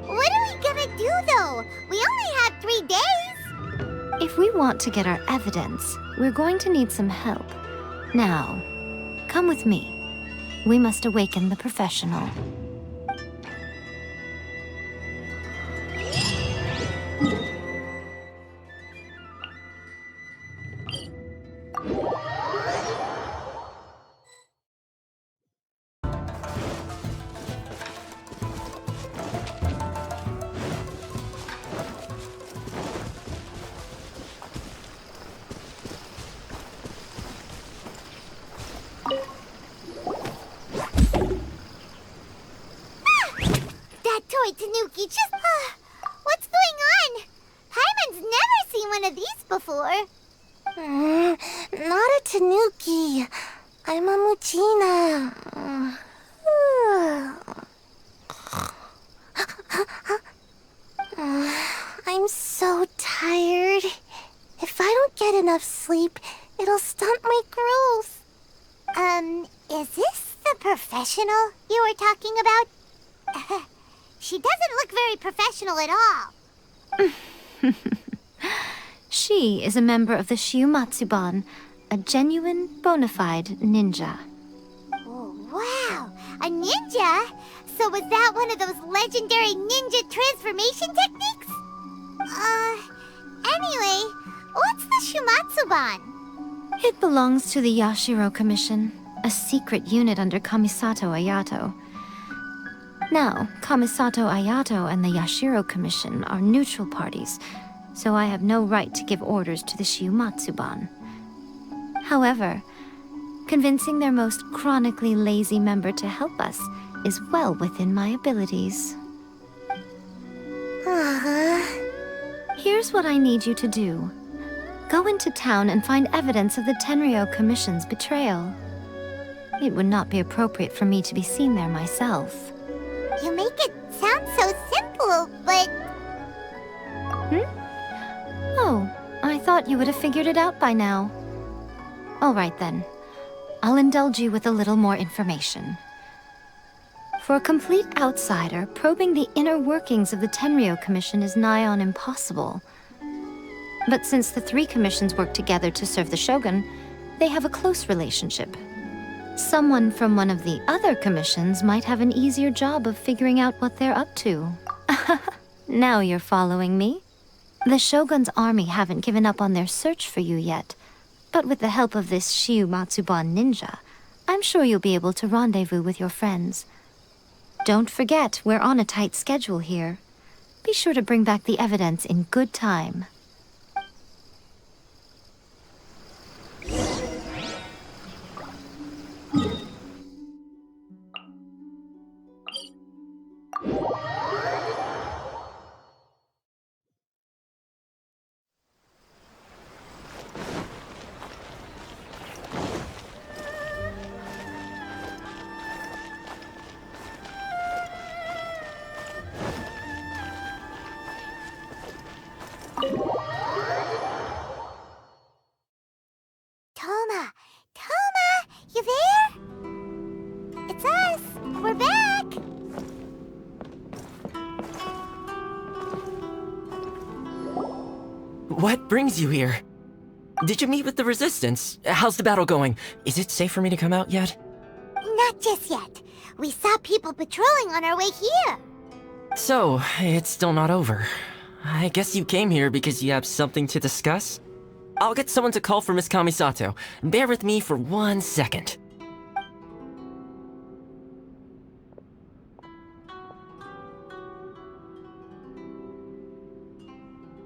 what are we gonna do, though? We only have 3 days! If we want to get our evidence, we're going to need some help. Now, come with me. We must awaken the professional. That toy Tanuki just... what's going on? Paimon's never seen one of these before. Not a Tanuki. I'm a Muchina. I'm so tired. If I don't get enough sleep, it'll stunt my growth. Is this the professional you were talking about? She doesn't look very professional at all. She is a member of the Shiumatsuban, a genuine, bona fide ninja. Oh, wow! A ninja? So was that one of those legendary ninja transformation techniques? Anyway, what's the Shumatsuban? It belongs to the Yashiro Commission, a secret unit under Kamisato Ayato. Now, Kamisato Ayato and the Yashiro Commission are neutral parties, so I have no right to give orders to the Shiumatsuban. However, convincing their most chronically lazy member to help us is well within my abilities. Here's what I need you to do. Go into town and find evidence of the Tenryou Commission's betrayal. It would not be appropriate for me to be seen there myself. You make it sound so simple, but... Oh, I thought you would have figured it out by now. All right then. I'll indulge you with a little more information. For a complete outsider, probing the inner workings of the Tenryou Commission is nigh on impossible. But since the 3 commissions work together to serve the Shogun, they have a close relationship. Someone from one of the other commissions might have an easier job of figuring out what they're up to. Now you're following me. The Shogun's army haven't given up on their search for you yet, but with the help of this Shiumatsuban ninja, I'm sure you'll be able to rendezvous with your friends. Don't forget, we're on a tight schedule here. Be sure to bring back the evidence in good time. What brings you here? Did you meet with the Resistance? How's the battle going? Is it safe for me to come out yet? Not just yet. We saw people patrolling on our way here. So, it's still not over. I guess you came here because you have something to discuss? I'll get someone to call for Miss Kamisato. Bear with me for 1 second.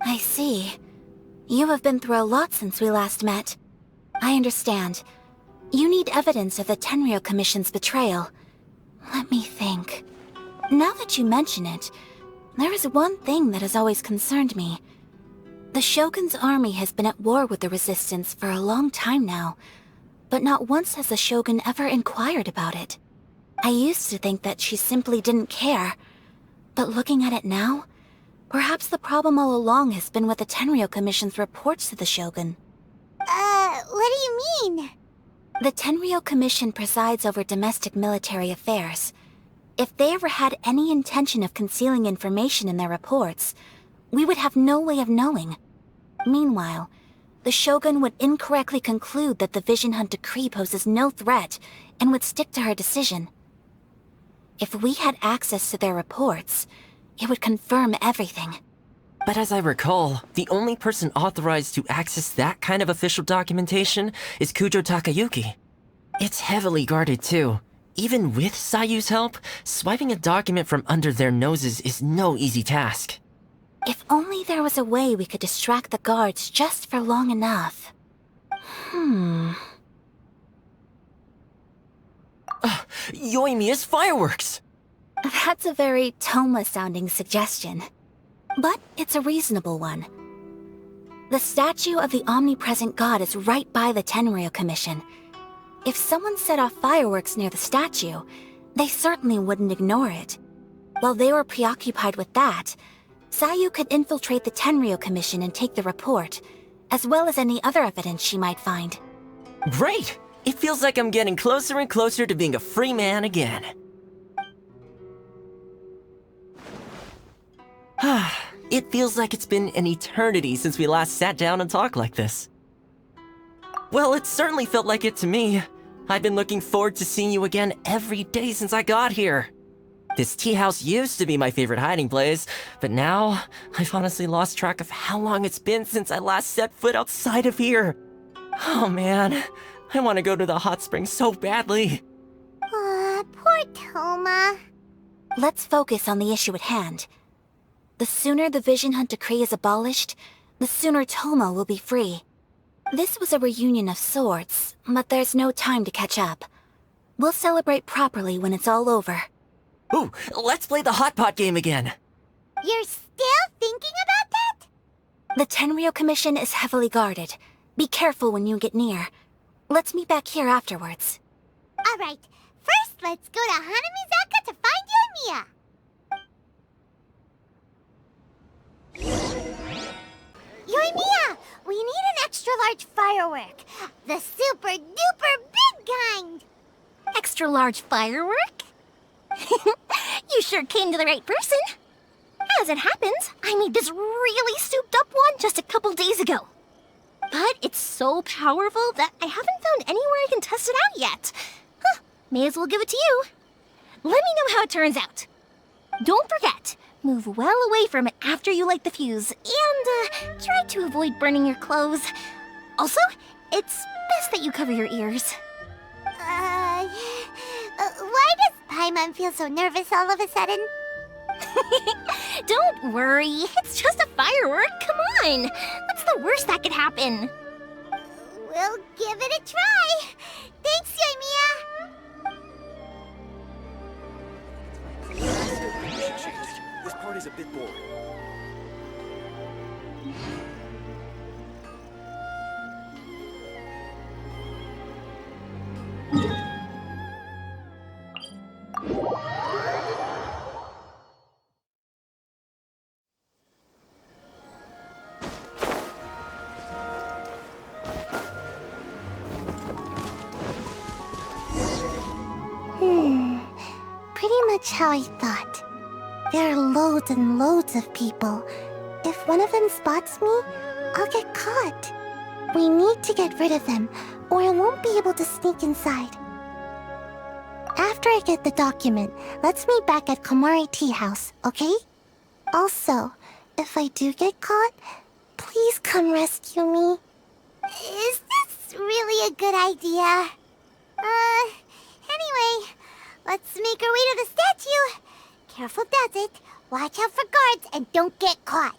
I see. You have been through a lot since we last met. I understand. You need evidence of the Tenryou Commission's betrayal. Let me think. Now that you mention it, there is one thing that has always concerned me. The Shogun's army has been at war with the Resistance for a long time now, but not once has the Shogun ever inquired about it. I used to think that she simply didn't care, but looking at it now, perhaps the problem all along has been with the Tenryou Commission's reports to the Shogun. What do you mean? The Tenryou Commission presides over domestic military affairs. If they ever had any intention of concealing information in their reports, we would have no way of knowing. Meanwhile, the Shogun would incorrectly conclude that the Vision Hunt decree poses no threat and would stick to her decision. If we had access to their reports, it would confirm everything. But as I recall, the only person authorized to access that kind of official documentation is Kujo Takayuki. It's heavily guarded too. Even with Sayu's help, swiping a document from under their noses is no easy task. If only there was a way we could distract the guards just for long enough. Yoimiya's fireworks! That's a very Toma-sounding suggestion. But it's a reasonable one. The statue of the omnipresent god is right by the Tenryou Commission. If someone set off fireworks near the statue, they certainly wouldn't ignore it. While they were preoccupied with that, Sayu could infiltrate the Tenryou Commission and take the report, as well as any other evidence she might find. Great! It feels like I'm getting closer and closer to being a free man again. It feels like it's been an eternity since we last sat down and talked like this. Well, it certainly felt like it to me. I've been looking forward to seeing you again every day since I got here. This tea house used to be my favorite hiding place, but now I've honestly lost track of how long it's been since I last set foot outside of here. Oh man, I want to go to the hot springs so badly. Poor Toma. Let's focus on the issue at hand. The sooner the Vision Hunt decree is abolished, the sooner Toma will be free. This was a reunion of sorts, but there's no time to catch up. We'll celebrate properly when it's all over. Ooh, let's play the hot pot game again. You're still thinking about that? The Tenryou Commission is heavily guarded. Be careful when you get near. Let's meet back here afterwards. Alright, first let's go to Hanamizaka to find Yoimiya. Yoimiya, we need an extra-large firework. The super-duper big kind. Extra-large firework? You sure came to the right person. As it happens, I made this really souped-up one just a couple days ago. But it's so powerful that I haven't found anywhere I can test it out yet. May as well give it to you. Let me know how it turns out. Don't forget, move well away from it after you light the fuse, and try to avoid burning your clothes. Also, it's best that you cover your ears. Why does Paimon feel so nervous all of a sudden? Don't worry, it's just a firework, come on! What's the worst that could happen? We'll give it a try. Thanks, Yoimiya. This party's a bit boring. Pretty much how I thought. There are loads and loads of people. If one of them spots me, I'll get caught. We need to get rid of them, or I won't be able to sneak inside. After I get the document, let's meet back at Komari Tea House, okay? Also, if I do get caught, please come rescue me. Is this really a good idea? Anyway, let's make our way to the statue. Careful does it. Watch out for guards and don't get caught.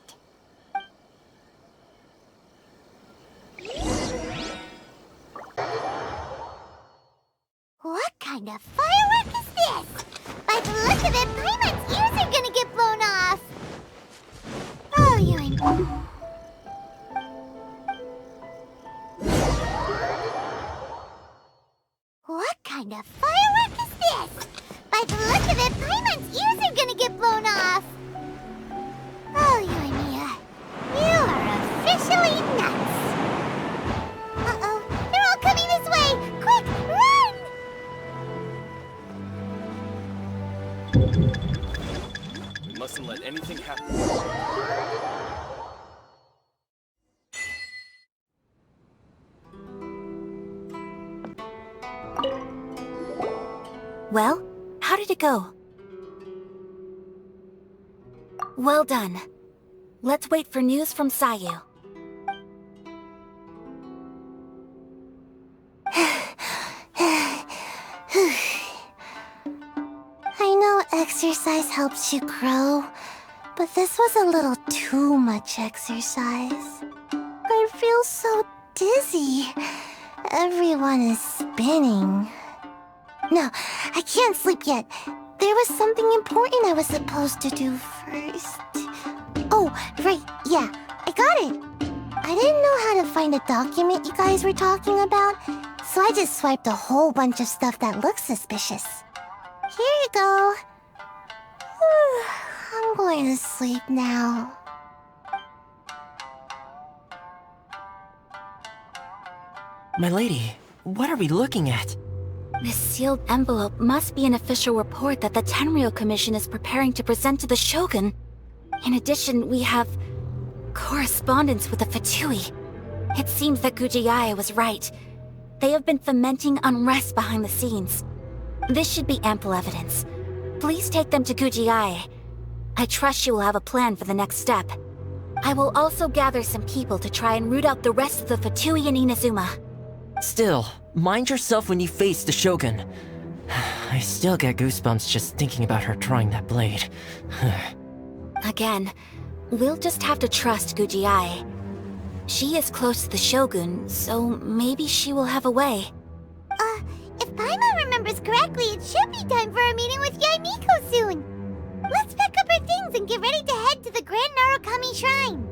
What kind of firework is this? By the look of it, Paimon's ears are gonna get blown off. Oh, you're in... What kind of firework is this? By the look of it, Paimon's ears are gonna get blown off. Oh, you and Mia. You are officially nuts. Uh-oh, they're all coming this way. Quick, run! We mustn't let anything happen. Well, how did it go? Well done. Let's wait for news from Sayu. I know exercise helps you grow, but this was a little too much exercise. I feel so dizzy. Everyone is spinning. No, I can't sleep yet. There was something important I was supposed to do first. Oh, right, yeah, I got it. I didn't know how to find a document you guys were talking about, so I just swiped a whole bunch of stuff that looks suspicious. Here you go. I'm going to sleep now. My lady, what are we looking at? This sealed envelope must be an official report that the Tenryou Commission is preparing to present to the Shogun. In addition, we have correspondence with the Fatui. It seems that Gujiae was right. They have been fomenting unrest behind the scenes. This should be ample evidence. Please take them to Gujiae. I trust she will have a plan for the next step. I will also gather some people to try and root out the rest of the Fatui in Inazuma. Still, mind yourself when you face the Shogun. I still get goosebumps just thinking about her drawing that blade. Again, we'll just have to trust Gujiae. She is close to the Shogun, so maybe she will have a way. If Paimon remembers correctly, it should be time for a meeting with Yae Miko soon. Let's pack up our things and get ready to head to the Grand Narukami Shrine.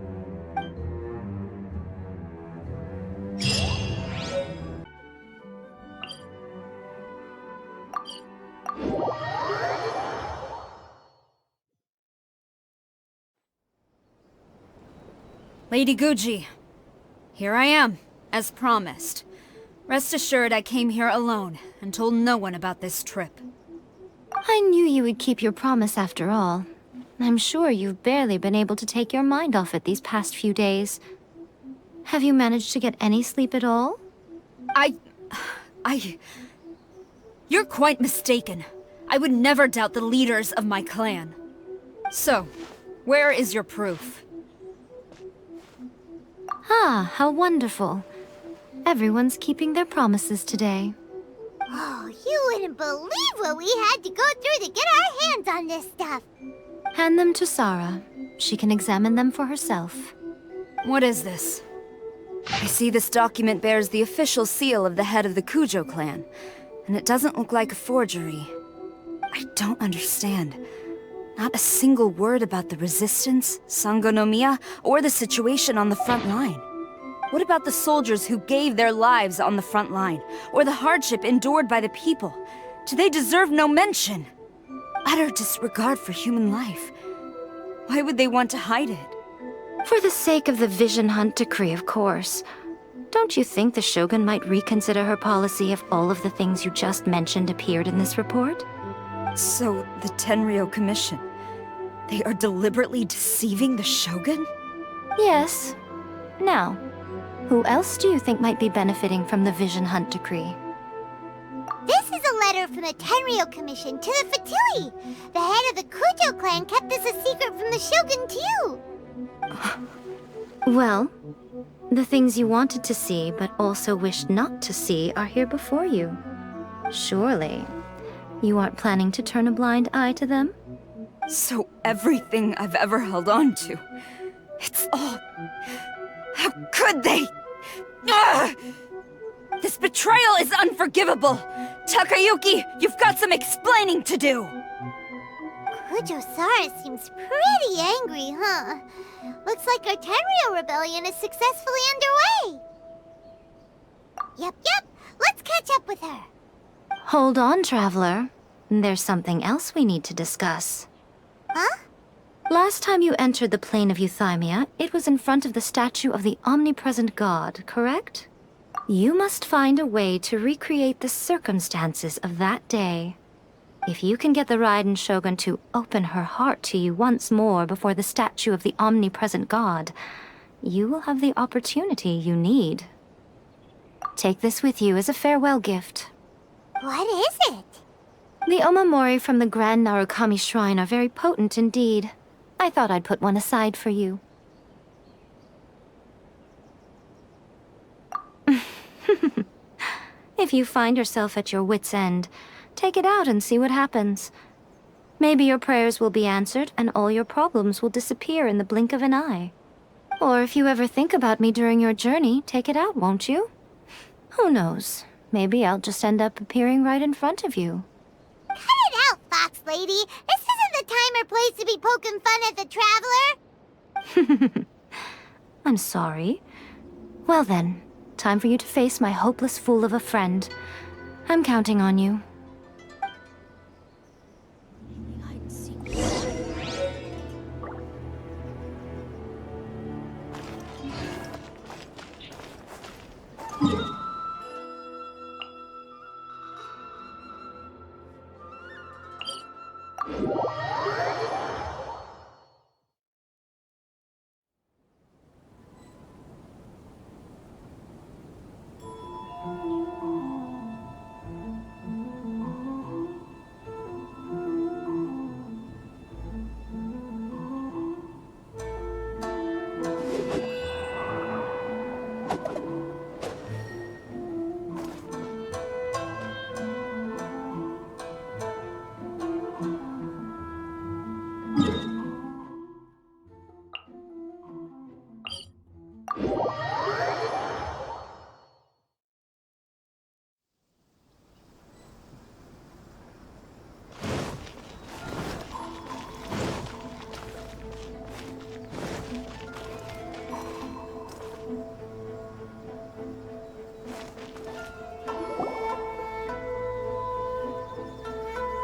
Lady Guji, here I am, as promised. Rest assured I came here alone and told no one about this trip. I knew you would keep your promise after all. I'm sure you've barely been able to take your mind off it these past few days. Have you managed to get any sleep at all? You're quite mistaken. I would never doubt the leaders of my clan. So, where is your proof? Ah, how wonderful. Everyone's keeping their promises today. Oh, you wouldn't believe what we had to go through to get our hands on this stuff. Hand them to Sara. She can examine them for herself. What is this? I see this document bears the official seal of the head of the Kujo clan, and it doesn't look like a forgery. I don't understand. Not a single word about the resistance, Sangonomiya, or the situation on the front line. What about the soldiers who gave their lives on the front line, or the hardship endured by the people? Do they deserve no mention? Utter disregard for human life. Why would they want to hide it? For the sake of the Vision Hunt decree, of course. Don't you think the Shogun might reconsider her policy if all of the things you just mentioned appeared in this report? So, the Tenryou Commission, they are deliberately deceiving the Shogun? Yes. Now, who else do you think might be benefiting from the Vision Hunt decree? This is a letter from the Tenryou Commission to the Fatui. The head of the Kujo clan kept this a secret from the Shogun, too. Well, the things you wanted to see but also wished not to see are here before you. Surely, you aren't planning to turn a blind eye to them? So everything I've ever held on to, it's all... How could they? Ugh! This betrayal is unforgivable! Takayuki, you've got some explaining to do! Kujo-Sara seems pretty angry, huh? Looks like our Tenryou rebellion is successfully underway! Yep, let's catch up with her. Hold on, Traveler. There's something else we need to discuss. Huh? Last time you entered the plane of Euthymia, it was in front of the statue of the Omnipresent God, correct? You must find a way to recreate the circumstances of that day. If you can get the Raiden Shogun to open her heart to you once more before the statue of the Omnipresent God, you will have the opportunity you need. Take this with you as a farewell gift. What is it? The omamori from the Grand Narukami Shrine are very potent indeed. I thought I'd put one aside for you. If you find yourself at your wit's end, take it out and see what happens. Maybe your prayers will be answered and all your problems will disappear in the blink of an eye. Or if you ever think about me during your journey, take it out, won't you? Who knows? Maybe I'll just end up appearing right in front of you. Cut it out, Fox Lady! This isn't the time or place to be poking fun at the Traveler! I'm sorry. Well then, time for you to face my hopeless fool of a friend. I'm counting on you.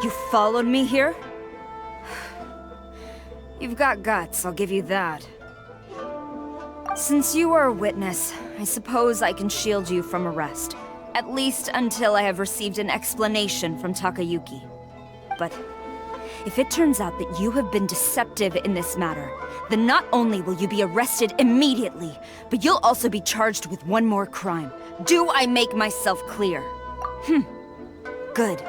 You followed me here? You've got guts, I'll give you that. Since you are a witness, I suppose I can shield you from arrest. At least until I have received an explanation from Takayuki. But if it turns out that you have been deceptive in this matter, then not only will you be arrested immediately, but you'll also be charged with one more crime. Do I make myself clear? Good.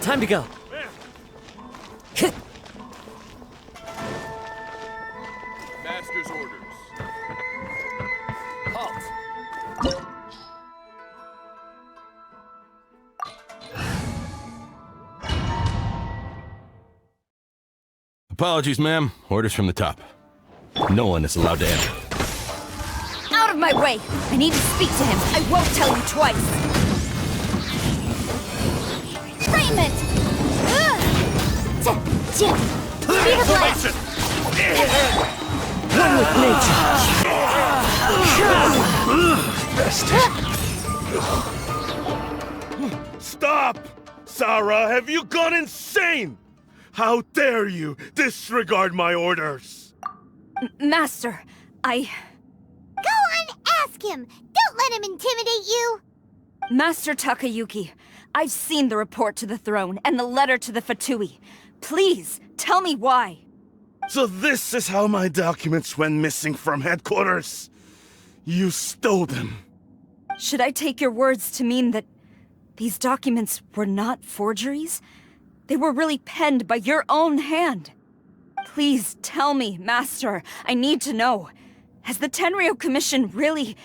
Time to go. Master's orders. Halt! Apologies, ma'am. Orders from the top. No one is allowed to enter. Out of my way! I need to speak to him. I won't tell you twice. Raymond! Speed of light! One with nature. Stop! Sarah, have you gone insane? How dare you disregard my orders? Master, Go on, ask him! Don't let him intimidate you! Master Takayuki, I've seen the report to the throne and the letter to the Fatui. Please, tell me why. So this is how my documents went missing from headquarters. You stole them. Should I take your words to mean that these documents were not forgeries? They were really penned by your own hand. Please tell me, Master. I need to know. Has the Tenryou Commission really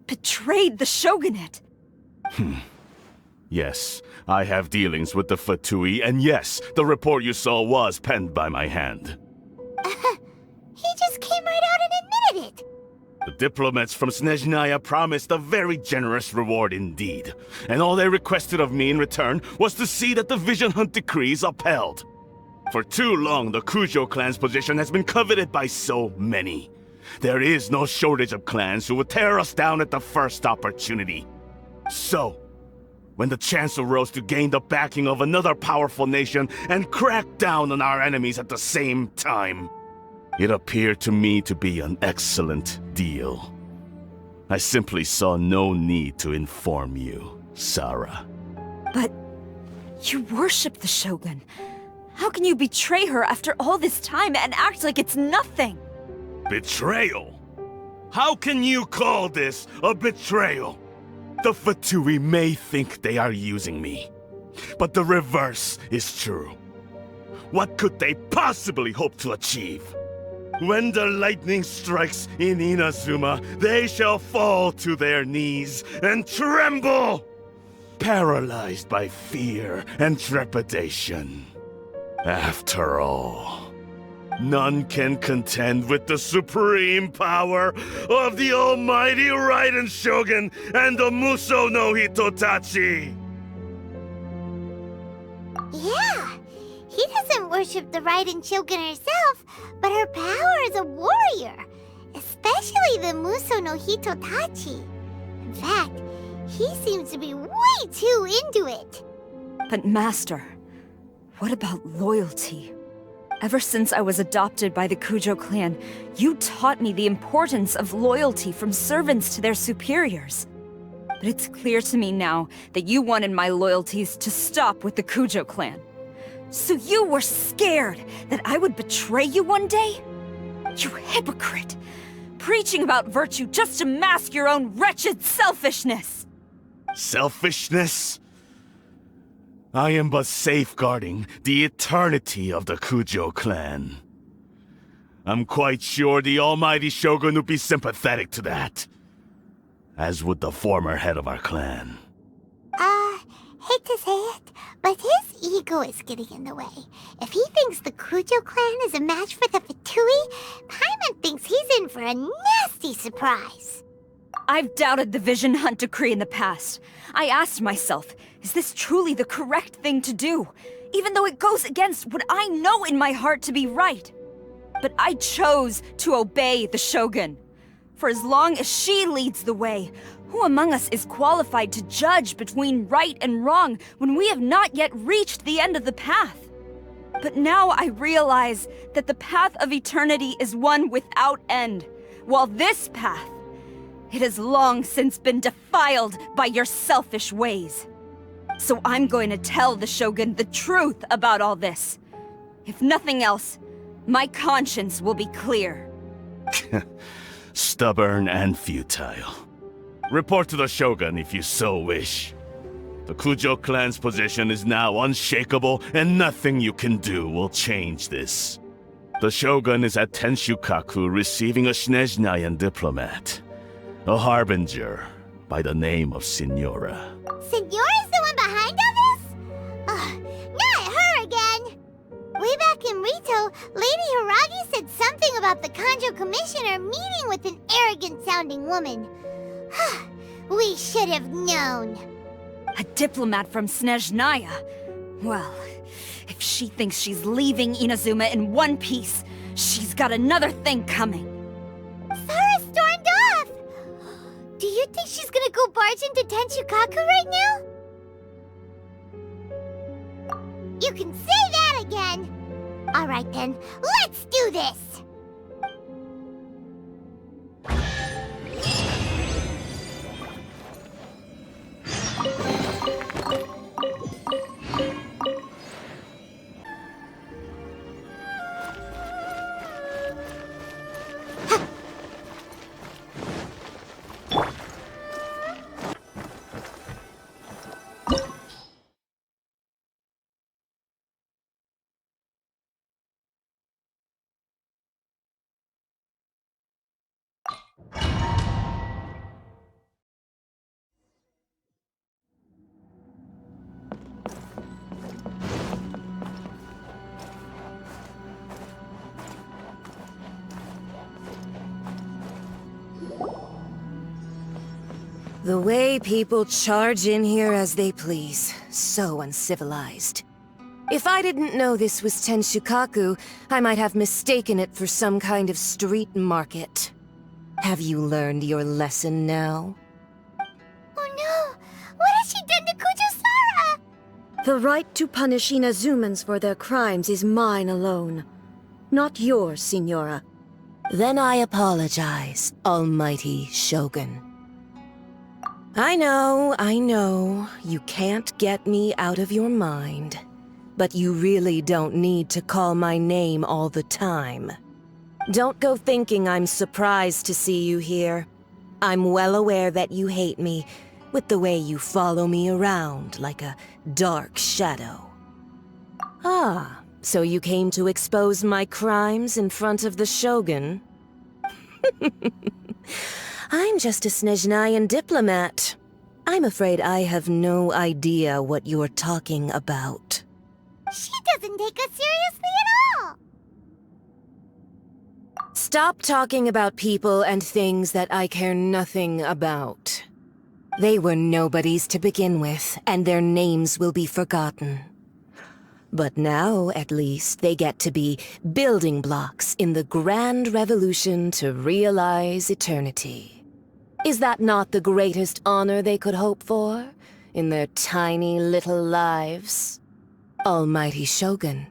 betrayed the Shogunate? Yes, I have dealings with the Fatui, and yes, the report you saw was penned by my hand. He just came right out and admitted it. The diplomats from Snezhnaya promised a very generous reward indeed, and all they requested of me in return was to see that the Vision Hunt decree is upheld. For too long, the Kujo clan's position has been coveted by so many. There is no shortage of clans who would tear us down at the first opportunity. So, when the chance arose to gain the backing of another powerful nation and crack down on our enemies at the same time, it appeared to me to be an excellent deal. I simply saw no need to inform you, Sarah. But you worship the Shogun. How can you betray her after all this time and act like it's nothing? Betrayal? How can you call this a betrayal? The Fatui may think they are using me, but the reverse is true. What could they possibly hope to achieve? When the lightning strikes in Inazuma, they shall fall to their knees and tremble, paralyzed by fear and trepidation. After all, none can contend with the supreme power of the almighty Raiden Shogun and the Muso no Hitotachi! Yeah, he doesn't worship the Raiden Shogun herself, but her power as a warrior, especially the Muso no Hitotachi. In fact, he seems to be way too into it. But Master, what about loyalty? Ever since I was adopted by the Kujo clan, you taught me the importance of loyalty from servants to their superiors. But it's clear to me now that you wanted my loyalties to stop with the Kujo clan. So you were scared that I would betray you one day? You hypocrite! Preaching about virtue just to mask your own wretched selfishness! Selfishness? I am but safeguarding the eternity of the Kujo clan. I'm quite sure the almighty Shogun would be sympathetic to that. As would the former head of our clan. Hate to say it, but his ego is getting in the way. If he thinks the Kujo clan is a match for the Fatui, Paimon thinks he's in for a nasty surprise. I've doubted the Vision Hunt decree in the past. I asked myself, is this truly the correct thing to do? Even though it goes against what I know in my heart to be right. But I chose to obey the Shogun. For as long as she leads the way, who among us is qualified to judge between right and wrong when we have not yet reached the end of the path? But now I realize that the path of eternity is one without end, while this path, it has long since been defiled by your selfish ways. So I'm going to tell the Shogun the truth about all this. If nothing else, my conscience will be clear. Stubborn and futile. Report to the Shogun if you so wish. The Kujo clan's position is now unshakable, and nothing you can do will change this. The Shogun is at Tenshukaku receiving a Snezhnayan diplomat. A harbinger by the name of Signora. Signora's the one behind all this? Not her again! Way back in Rito, Lady Hiragi said something about the Kanjo Commissioner meeting with an arrogant-sounding woman. We should have known. A diplomat from Snezhnaya? Well, if she thinks she's leaving Inazuma in one piece, she's got another thing coming. Sarah stormed off! Do you think she's gonna go barge into Tenshukaku right now? You can say that again! Alright then, let's do this! The way people charge in here as they please. So uncivilized. If I didn't know this was Tenshukaku, I might have mistaken it for some kind of street market. Have you learned your lesson now? Oh no! What has she done to Kujusara? The right to punish Inazumans for their crimes is mine alone. Not yours, Signora. Then I apologize, Almighty Shogun. I know, you can't get me out of your mind. But you really don't need to call my name all the time. Don't go thinking I'm surprised to see you here. I'm well aware that you hate me, with the way you follow me around like a dark shadow. Ah, so you came to expose my crimes in front of the Shogun? I'm just a Snezhnayan diplomat. I'm afraid I have no idea what you're talking about. She doesn't take us seriously at all! Stop talking about people and things that I care nothing about. They were nobodies to begin with, and their names will be forgotten. But now, at least, they get to be building blocks in the grand revolution to realize eternity. Is that not the greatest honor they could hope for in their tiny little lives? Almighty Shogun,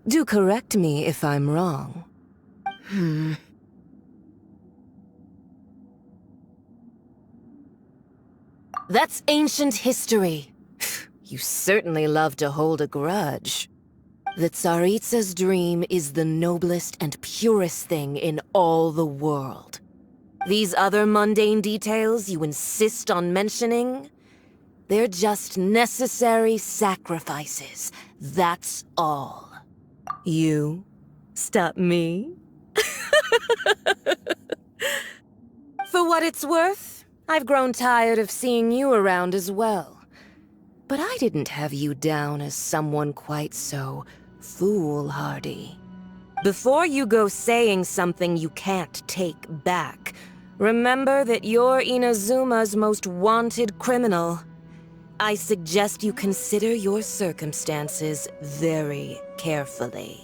do correct me if I'm wrong. That's ancient history. You certainly love to hold a grudge. The Tsaritsa's dream is the noblest and purest thing in all the world. These other mundane details you insist on mentioning, they're just necessary sacrifices, that's all. You stop me? For what it's worth, I've grown tired of seeing you around as well. But I didn't have you down as someone quite so foolhardy. Before you go saying something you can't take back, remember that you're Inazuma's most wanted criminal. I suggest you consider your circumstances very carefully.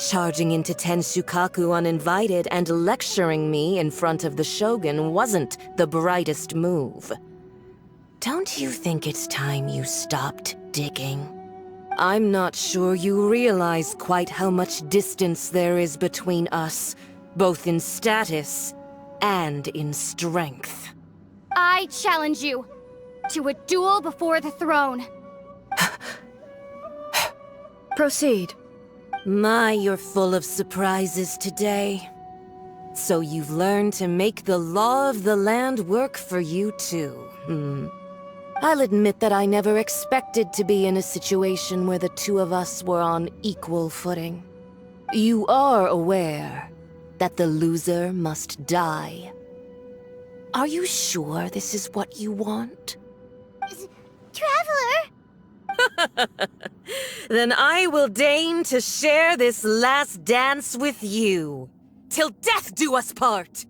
Charging into Tenshukaku uninvited and lecturing me in front of the Shogun wasn't the brightest move. Don't you think it's time you stopped digging? I'm not sure you realize quite how much distance there is between us, both in status and in strength. I challenge you to a duel before the throne. Proceed. My, you're full of surprises today. So you've learned to make the law of the land work for you too, I'll admit that I never expected to be in a situation where the two of us were on equal footing. You are aware that the loser must die. Are you sure this is what you want? Traveler! Then I will deign to share this last dance with you. Till death do us part!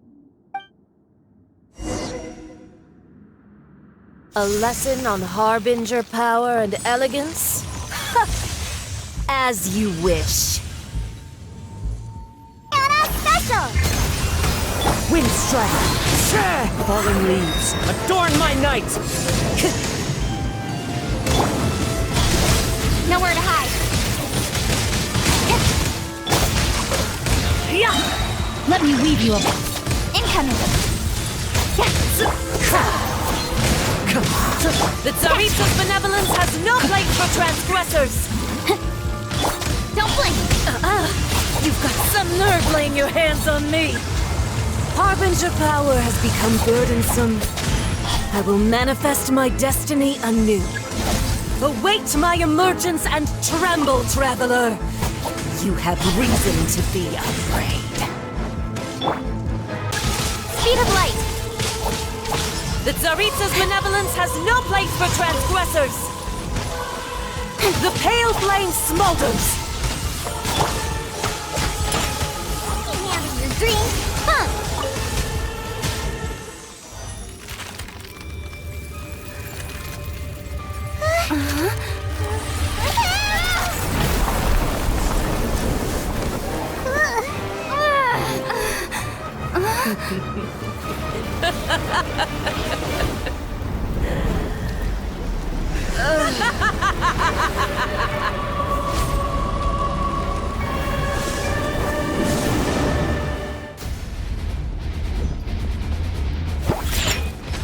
A lesson on Harbinger power and elegance? As you wish. Anna Special! Wind strike! Falling leaves, adorn my night! Nowhere to hide. Let me weave you a incoming. The Tsaritsa's benevolence has no place for transgressors! Don't blink! You've got some nerve laying your hands on me! Harbinger power has become burdensome. I will manifest my destiny anew. Await my emergence and tremble, traveler! You have reason to be afraid. Speed of light! The Tsaritsa's benevolence has no place for transgressors! The pale flame smolders! You having your drink, huh?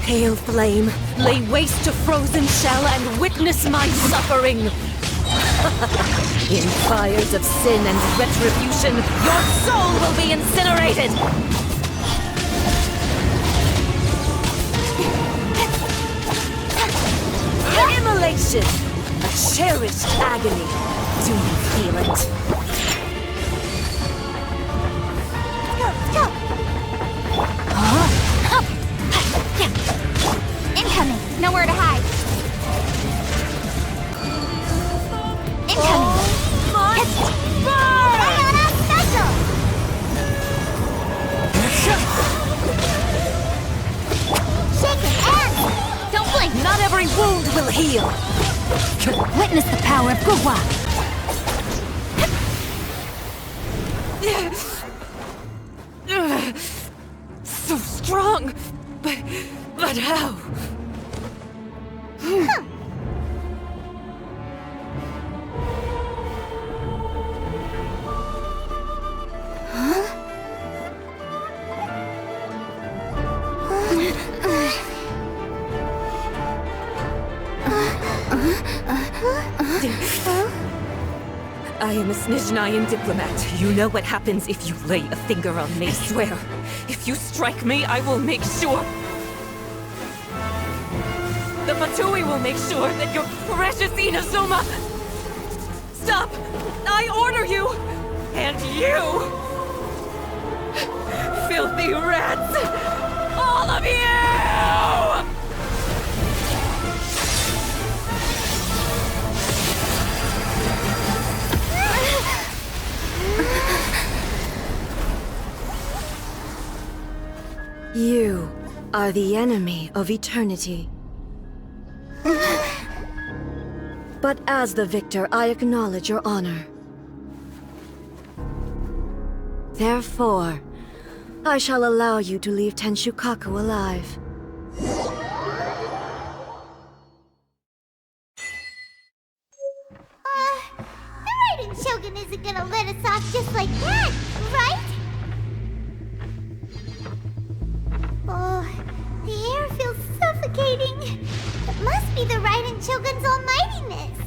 Pale flame, lay waste to frozen shell and witness my suffering! In fires of sin and retribution, your soul will be incinerated! Immolation! A cherished agony. Do you feel it? Let's go! Incoming! Nowhere to hide! Incoming! It's Sayona Special! Shake it and don't blink! Not every wound will heal! Witness the power of Gugwa! So strong! But how? I am a Snezhnayan diplomat. You know what happens if you lay a finger on me, swear. If you strike me, I will make sure... The Fatui will make sure that your precious Inazuma... Stop! I order you! And you! Filthy rats! All of you! You are the enemy of eternity. But as the victor, I acknowledge your honor. Therefore, I shall allow you to leave Tenshukaku alive. The Raiden Shogun isn't gonna let us off just like that, right? Oh, the air feels suffocating. It must be the Raiden Shogun's almightiness.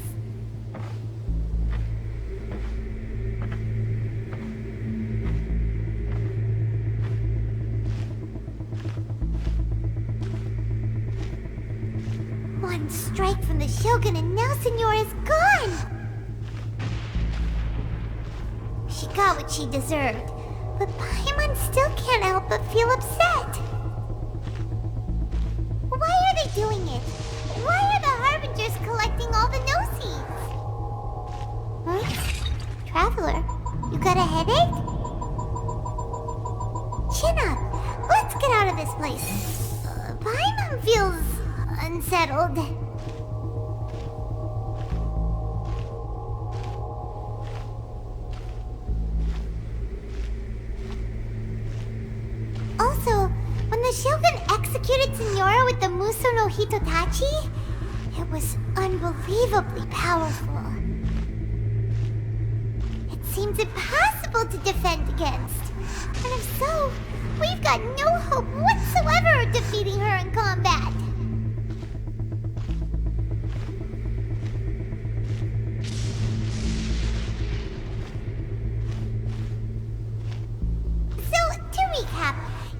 One strike from the Shogun and now Senyora's gone! She got what she deserved, but Paimon still can't help but feel upset. Why are they doing it? Why are the Harbingers collecting all the no-seeds? Huh? Traveler, you got a headache? Chin up! Let's get out of this place. Paimon feels... unsettled. Also, when the Shogun executed Senyora with the Muso no Hitotachi, it was unbelievably powerful. It seems impossible to defend against. And if so, we've got no hope whatsoever of defeating her in combat. Recap.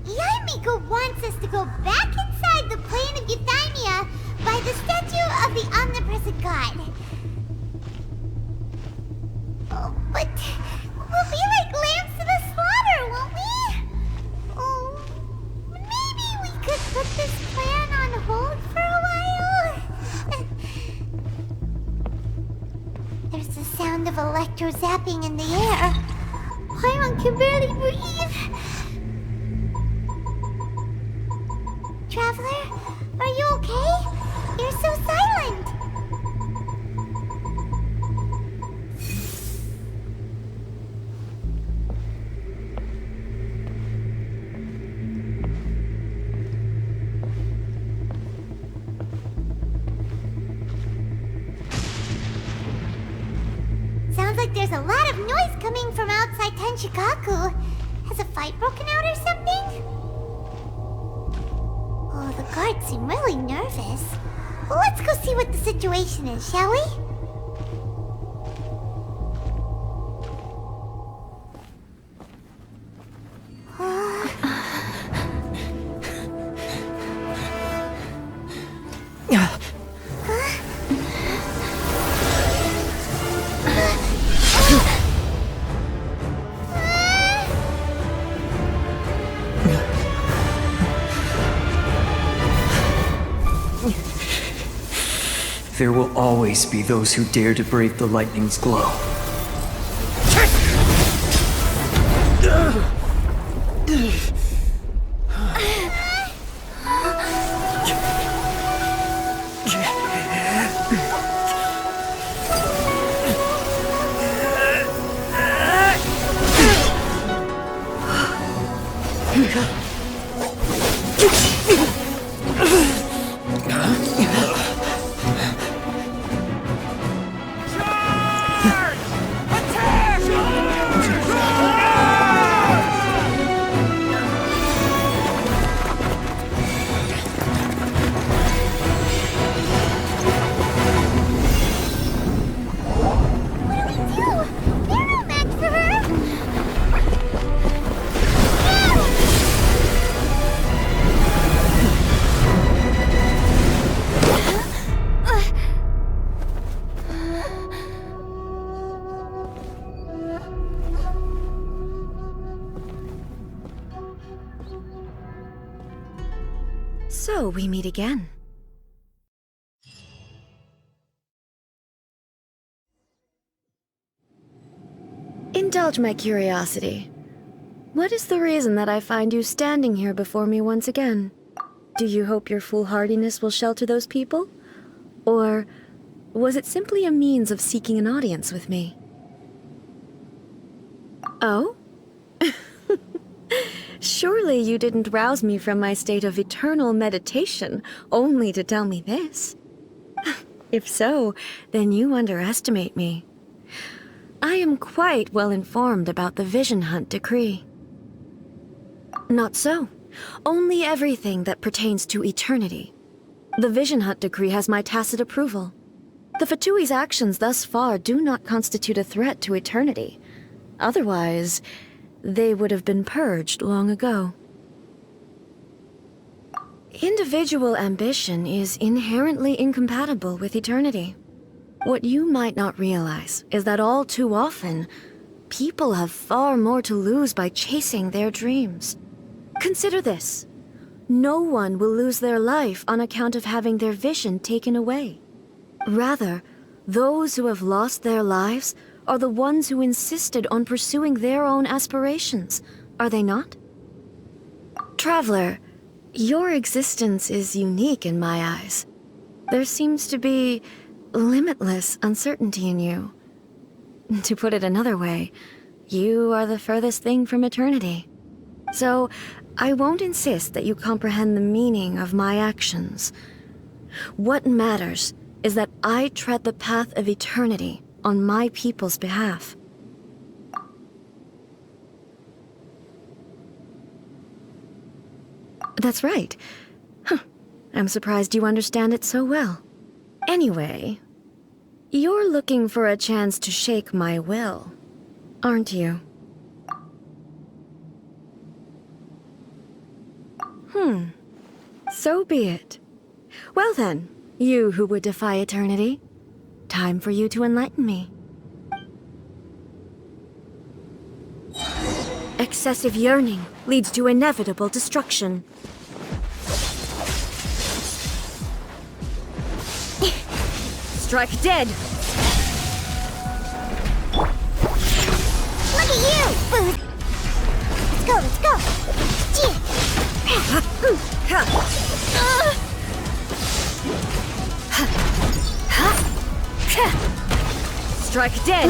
Yaimiko wants us to go back inside the plane of Euthymia by the statue of the Omnipresent God. Oh, but we'll be like lambs to the slaughter, won't we? Oh, maybe electro-zapping in the air. Paimon can barely breathe. Traveler, are you okay? You're so silent. Sounds like there's a lot of noise coming from outside Tenshikaku. Has a fight broken out or something? Oh, the guards seem really nervous. Well, let's go see what the situation is, shall we? There will always be those who dare to brave the lightning's glow. So we meet again. Indulge my curiosity. What is the reason that I find you standing here before me once again? Do you hope your foolhardiness will shelter those people? Or was it simply a means of seeking an audience with me? Oh? Surely you didn't rouse me from my state of eternal meditation only to tell me this. If so, then you underestimate me. I am quite well informed about the Vision Hunt decree. Not so. Only everything that pertains to eternity. The Vision Hunt decree has my tacit approval. The Fatui's actions thus far do not constitute a threat to eternity. Otherwise, they would have been purged long ago. Individual ambition is inherently incompatible with eternity. What you might not realize is that all too often, people have far more to lose by chasing their dreams. Consider this. No one will lose their life on account of having their vision taken away. Rather, those who have lost their lives are the ones who insisted on pursuing their own aspirations, are they not? Traveler, your existence is unique in my eyes. There seems to be limitless uncertainty in you. To put it another way, you are the furthest thing from eternity. So, I won't insist that you comprehend the meaning of my actions. What matters is that I tread the path of eternity on my people's behalf. That's right. I'm surprised you understand it so well. Anyway, you're looking for a chance to shake my will, aren't you? So be it. Well then, you who would defy eternity, time for you to enlighten me. Excessive yearning leads to inevitable destruction. Strike dead! at you! Let's go, let's go! Strike dead!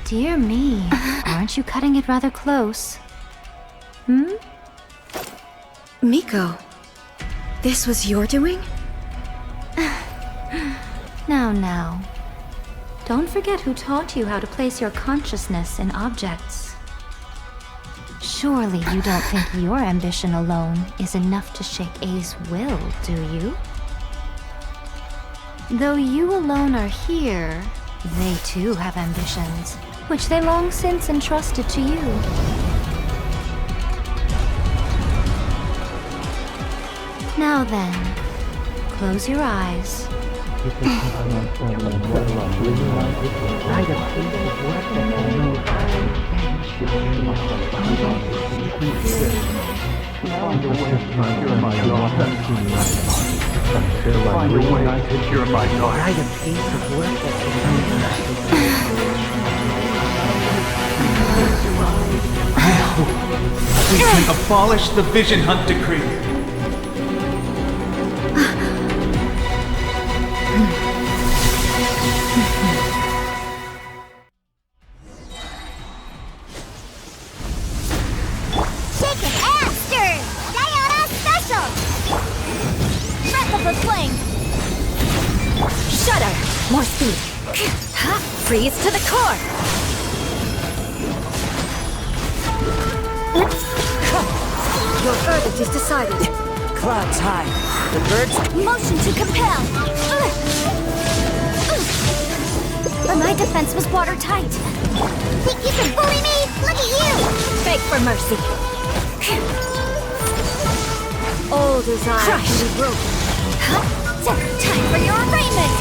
Dear me, aren't you cutting it rather close? Hmm? Miko, this was your doing? Now. Don't forget who taught you how to place your consciousness in objects. Surely you don't think your ambition alone is enough to shake A's will, do you? Though you alone are here, they too have ambitions, which they long since entrusted to you. Now then, close your eyes. We can abolish the Vision Hunt Decree. Chicken Amster! Diana Special! Breath of the Flame! Shudder! More speed! Freeze to the core! Your verdict is decided. Clouds high. The birds... Motion to compel! But my defense was watertight. Think you can bully me? Look at you! Beg for mercy. All desire can be broken. Time for your arraignment!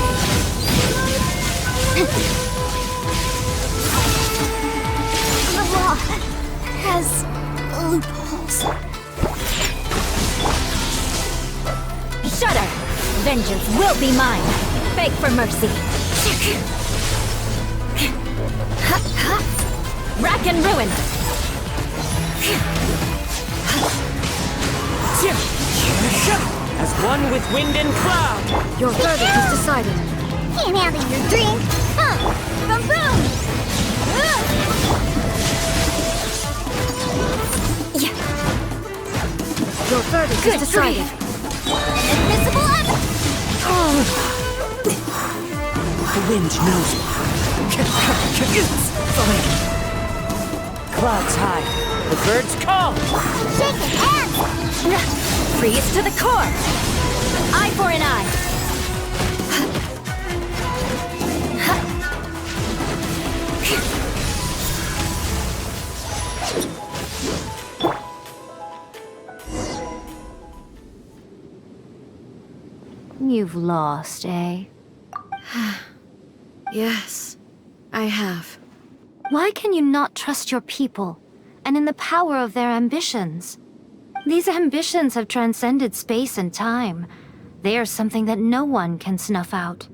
The law has loopholes. Shudder! Vengeance will be mine! Beg for mercy! Rack and ruin! As one with wind and cloud. Your verdict is decided. Can't handle your drink! Boom boom! Your verdict is decided. Invisible The wind knows me. Clouds high. The birds call. Chicken Amster! Freeze to the core! Eye for an eye! You've lost, eh? Yes, I have. Why can you not trust your people, and in the power of their ambitions? These ambitions have transcended space and time. They are something that no one can snuff out.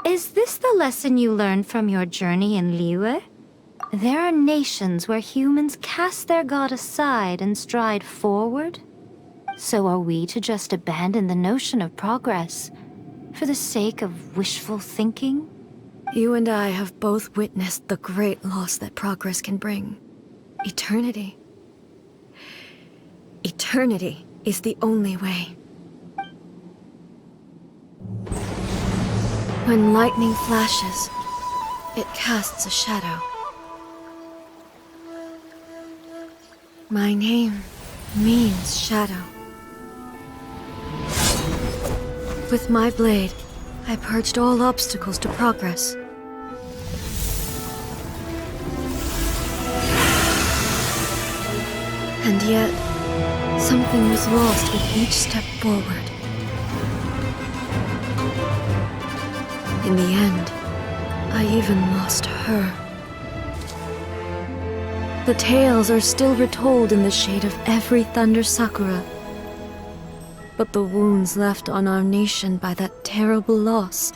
Is this the lesson you learned from your journey in Liyue? There are nations where humans cast their god aside and stride forward. So are we to just abandon the notion of progress for the sake of wishful thinking? You and I have both witnessed the great loss that progress can bring. Eternity. Eternity is the only way. When lightning flashes, it casts a shadow. My name means shadow. With my blade, I purged all obstacles to progress. And yet, something was lost with each step forward. In the end, I even lost her. The tales are still retold in the shade of every Thunder Sakura. But the wounds left on our nation by that terrible loss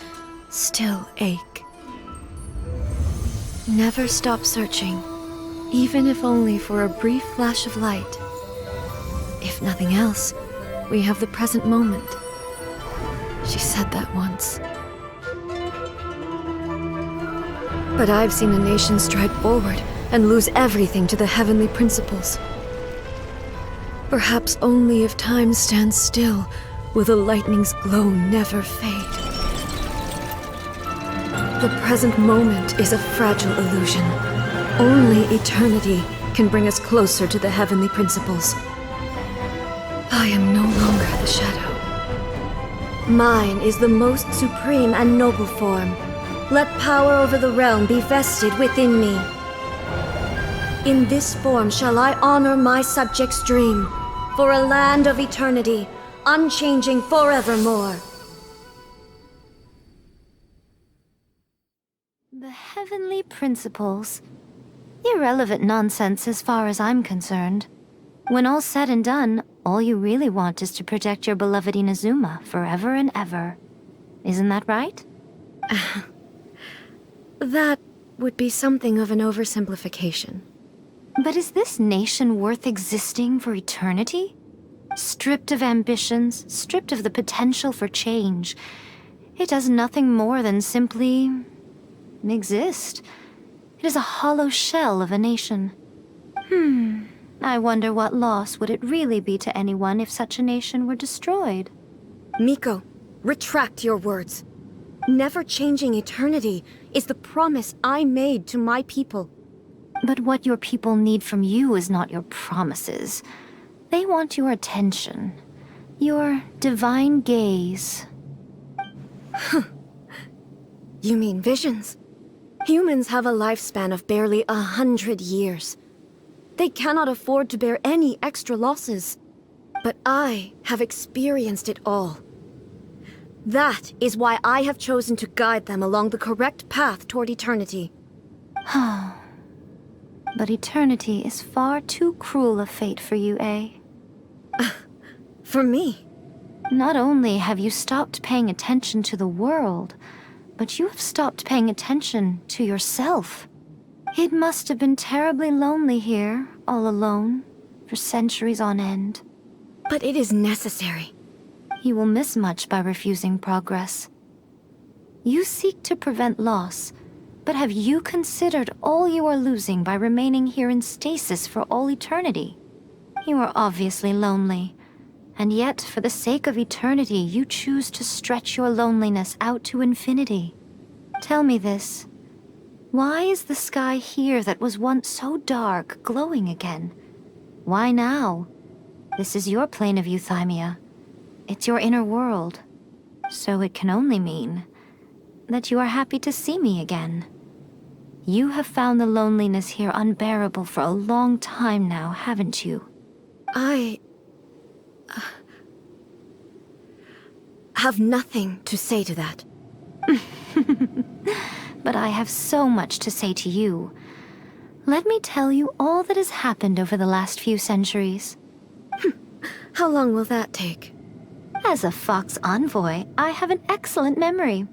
still ache. Never stop searching, even if only for a brief flash of light. If nothing else, we have the present moment. She said that once. But I've seen a nation stride forward and lose everything to the heavenly principles. Perhaps only if time stands still will the lightning's glow never fade. The present moment is a fragile illusion. Only eternity can bring us closer to the heavenly principles. I am no longer the shadow. Mine is the most supreme and noble form. Let power over the realm be vested within me. In this form shall I honor my subjects' dream, for a land of eternity, unchanging forevermore. The heavenly principles. Irrelevant nonsense as far as I'm concerned. When all's said and done, all you really want is to protect your beloved Inazuma forever and ever. Isn't that right? That would be something of an oversimplification. But is this nation worth existing for eternity? Stripped of ambitions, stripped of the potential for change, it does nothing more than simply exist. It is a hollow shell of a nation. I wonder what loss would it really be to anyone if such a nation were destroyed? Miko, retract your words. Never changing eternity is the promise I made to my people. But what your people need from you is not your promises. They want your attention. Your divine gaze. You mean visions? Humans have a lifespan of barely 100 years. They cannot afford to bear any extra losses. But I have experienced it all. That is why I have chosen to guide them along the correct path toward eternity. But eternity is far too cruel a fate for you, eh? For me? Not only have you stopped paying attention to the world, but you have stopped paying attention to yourself. It must have been terribly lonely here, all alone, for centuries on end. But it is necessary. You will miss much by refusing progress. You seek to prevent loss, but have you considered all you are losing by remaining here in stasis for all eternity? You are obviously lonely, and yet for the sake of eternity you choose to stretch your loneliness out to infinity. Tell me this. Why is the sky here that was once so dark glowing again? Why now? This is your plane of euthymia. It's your inner world. So it can only mean that you are happy to see me again. You have found the loneliness here unbearable for a long time now, haven't you? I have nothing to say to that. But I have so much to say to you. Let me tell you all that has happened over the last few centuries. How long will that take? As a Fox envoy, I have an excellent memory.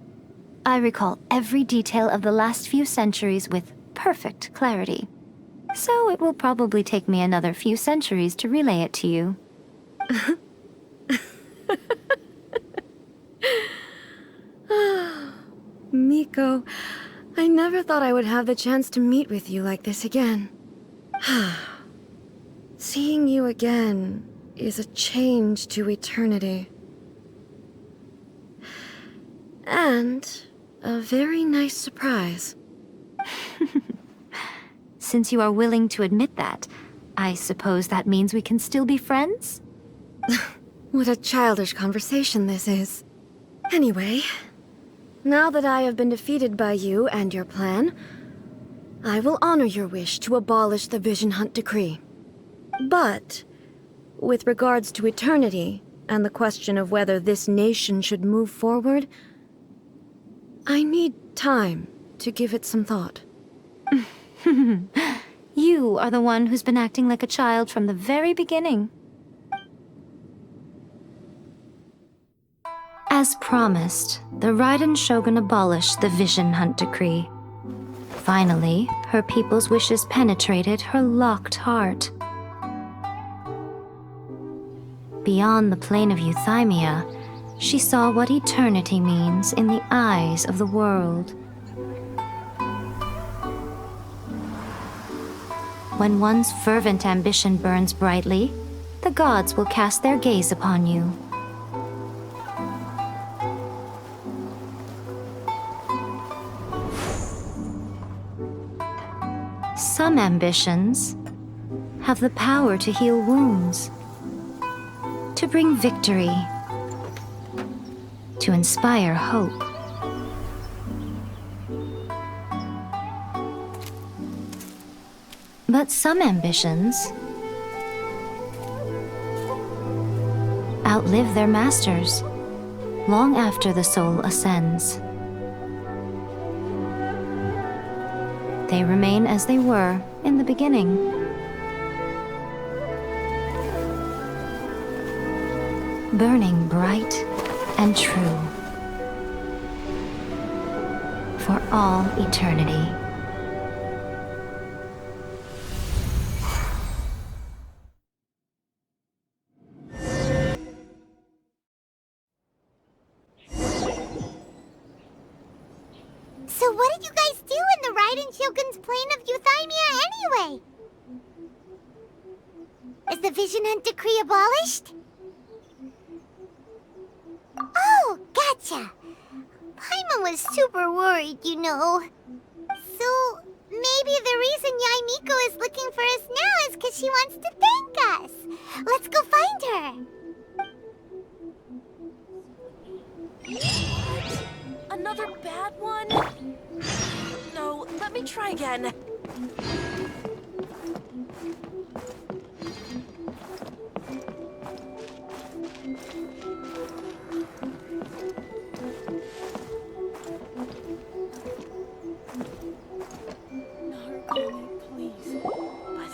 I recall every detail of the last few centuries with perfect clarity. So it will probably take me another few centuries to relay it to you. Miko, I never thought I would have the chance to meet with you like this again. Seeing you again is a change to eternity. And a very nice surprise. Since you are willing to admit that, I suppose that means we can still be friends? What a childish conversation this is. Anyway, now that I have been defeated by you and your plan, I will honor your wish to abolish the Vision Hunt Decree. But, with regards to eternity, and the question of whether this nation should move forward, I need time to give it some thought. You are the one who's been acting like a child from the very beginning. As promised, the Raiden Shogun abolished the Vision Hunt Decree. Finally, her people's wishes penetrated her locked heart. Beyond the plane of euthymia, she saw what eternity means in the eyes of the world. When one's fervent ambition burns brightly, the gods will cast their gaze upon you. Some ambitions have the power to heal wounds, to bring victory, to inspire hope. But some ambitions outlive their masters long after the soul ascends. They remain as they were in the beginning. Burning bright and true for all eternity. So what did you guys do in the Raiden Shogun's plane of euthymia anyway? Is the Vision Hunt Decree abolished? Oh, gotcha. Paimon was super worried, you know. So, maybe the reason Yae Miko is looking for us now is because she wants to thank us. Let's go find her. What? Another bad one? No, let me try again.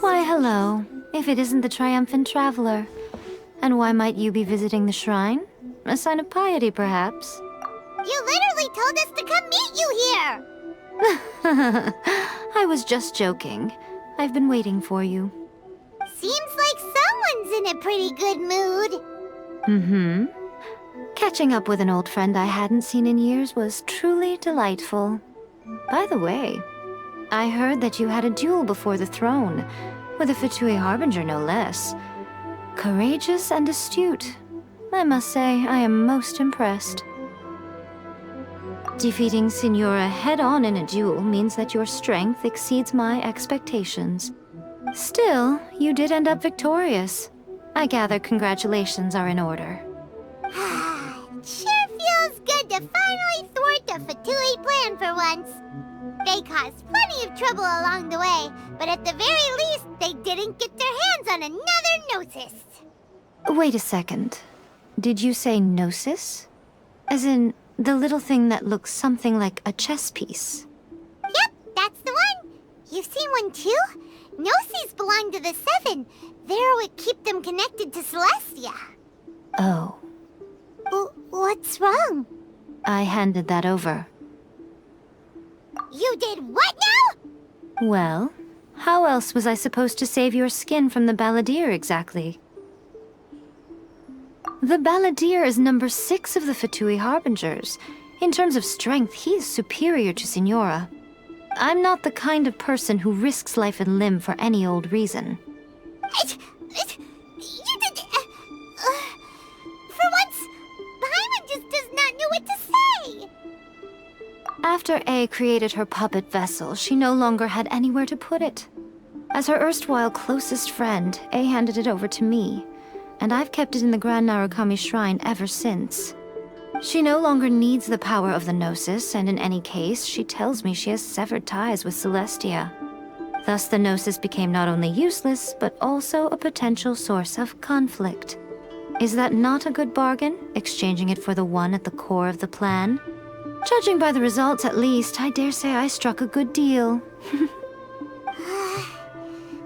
Why, hello. If it isn't the triumphant traveler. And why might you be visiting the shrine? A sign of piety, perhaps? You literally told us to come meet you here! I was just joking. I've been waiting for you. Seems like someone's in a pretty good mood. Mm-hmm. Catching up with an old friend I hadn't seen in years was truly delightful. By the way, I heard that you had a duel before the throne, with a Fatui Harbinger no less. Courageous and astute. I must say, I am most impressed. Defeating Signora head-on in a duel means that your strength exceeds my expectations. Still, you did end up victorious. I gather congratulations are in order. Sure feels good to finally thwart the Fatui plan for once. They caused plenty of trouble along the way, but at the very least, they didn't get their hands on another Gnosis. Wait a second. Did you say Gnosis? As in, the little thing that looks something like a chess piece? Yep, that's the one. You've seen one too? Gnosis belong to the Seven. They're what keep them connected to Celestia. Oh. What's wrong? I handed that over. You did what now? Well, how else was I supposed to save your skin from the Balladeer exactly? The Balladeer is number 6 of the Fatui Harbingers. In terms of strength, he is superior to Signora. I'm not the kind of person who risks life and limb for any old reason. You did... for once, Paimon just does not know what to say. After A created her puppet vessel, she no longer had anywhere to put it. As her erstwhile closest friend, A handed it over to me, and I've kept it in the Grand Narukami Shrine ever since. She no longer needs the power of the Gnosis, and in any case, she tells me she has severed ties with Celestia. Thus, the Gnosis became not only useless, but also a potential source of conflict. Is that not a good bargain, exchanging it for the one at the core of the plan? Judging by the results, at least, I dare say I struck a good deal.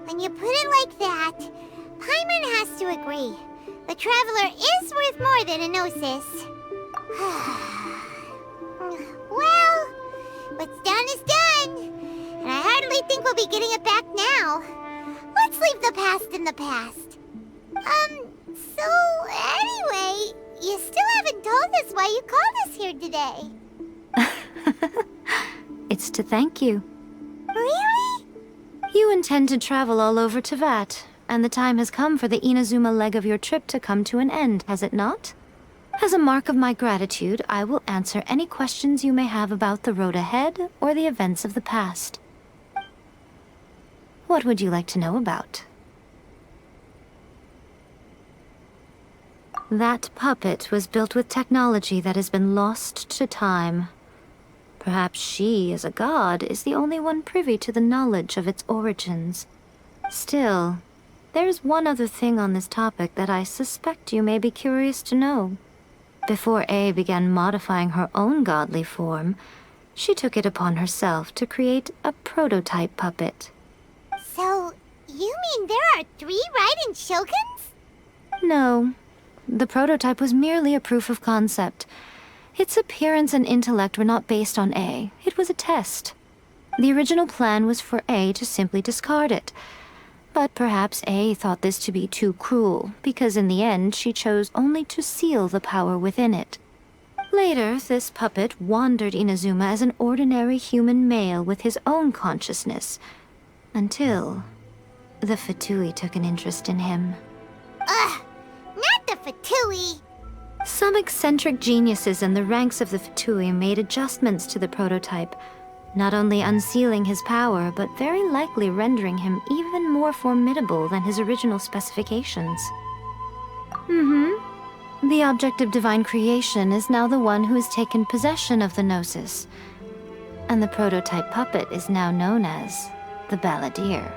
When you put it like that, Paimon has to agree. The Traveler is worth more than a Gnosis. Well, what's done is done. And I hardly think we'll be getting it back now. Let's leave the past in the past. So anyway, you still haven't told us why you called us here today. It's to thank you. Really? You intend to travel all over Tevat, and the time has come for the Inazuma leg of your trip to come to an end, has it not? As a mark of my gratitude, I will answer any questions you may have about the road ahead or the events of the past. What would you like to know about? That puppet was built with technology that has been lost to time. Perhaps she, as a god, is the only one privy to the knowledge of its origins. Still, there's one other thing on this topic that I suspect you may be curious to know. Before A began modifying her own godly form, she took it upon herself to create a prototype puppet. So, you mean there are 3 Raiden Shoguns? No. The prototype was merely a proof of concept. Its appearance and intellect were not based on A. It was a test. The original plan was for A to simply discard it. But perhaps A thought this to be too cruel, because in the end she chose only to seal the power within it. Later, this puppet wandered Inazuma as an ordinary human male with his own consciousness, until the Fatui took an interest in him. Ugh! Not the Fatui! Some eccentric geniuses in the ranks of the Fatui made adjustments to the prototype, not only unsealing his power, but very likely rendering him even more formidable than his original specifications. The object of divine creation is now the one who has taken possession of the Gnosis, and the prototype puppet is now known as the Balladeer.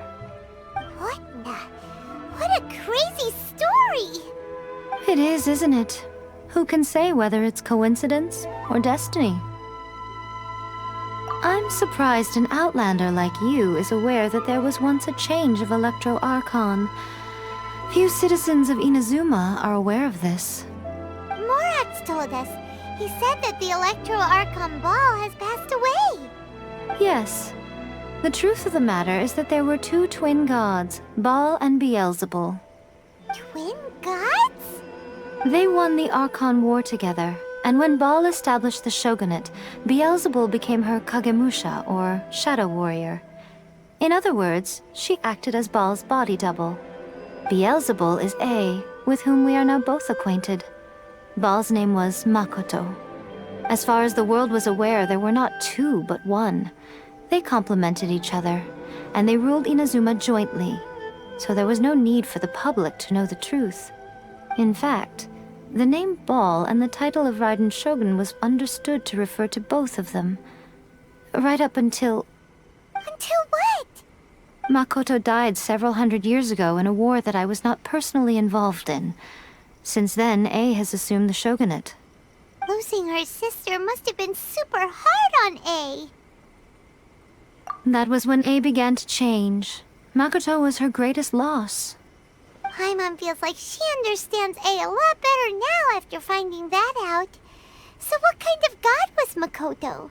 What a crazy story! It is, isn't it? Who can say whether it's coincidence or destiny? I'm surprised an outlander like you is aware that there was once a change of Electro Archon. Few citizens of Inazuma are aware of this. Morax told us. He said that the Electro Archon Ball has passed away. Yes. The truth of the matter is that there were 2 twin gods, Baal and Beelzebul. Twin gods? They won the Archon War together, and when Baal established the shogunate, Beelzebul became her Kagemusha, or shadow warrior. In other words, she acted as Baal's body double. Beelzebul is A, with whom we are now both acquainted. Baal's name was Makoto. As far as the world was aware, there were not 2, but 1. They complemented each other, and they ruled Inazuma jointly, so there was no need for the public to know the truth. In fact, the name Baal and the title of Raiden Shogun was understood to refer to both of them. Right up until... Until what? Makoto died several hundred years ago in a war that I was not personally involved in. Since then, A has assumed the shogunate. Losing her sister must have been super hard on A. That was when A began to change. Makoto was her greatest loss. Paimon feels like she understands A a lot better now after finding that out. So what kind of god was Makoto?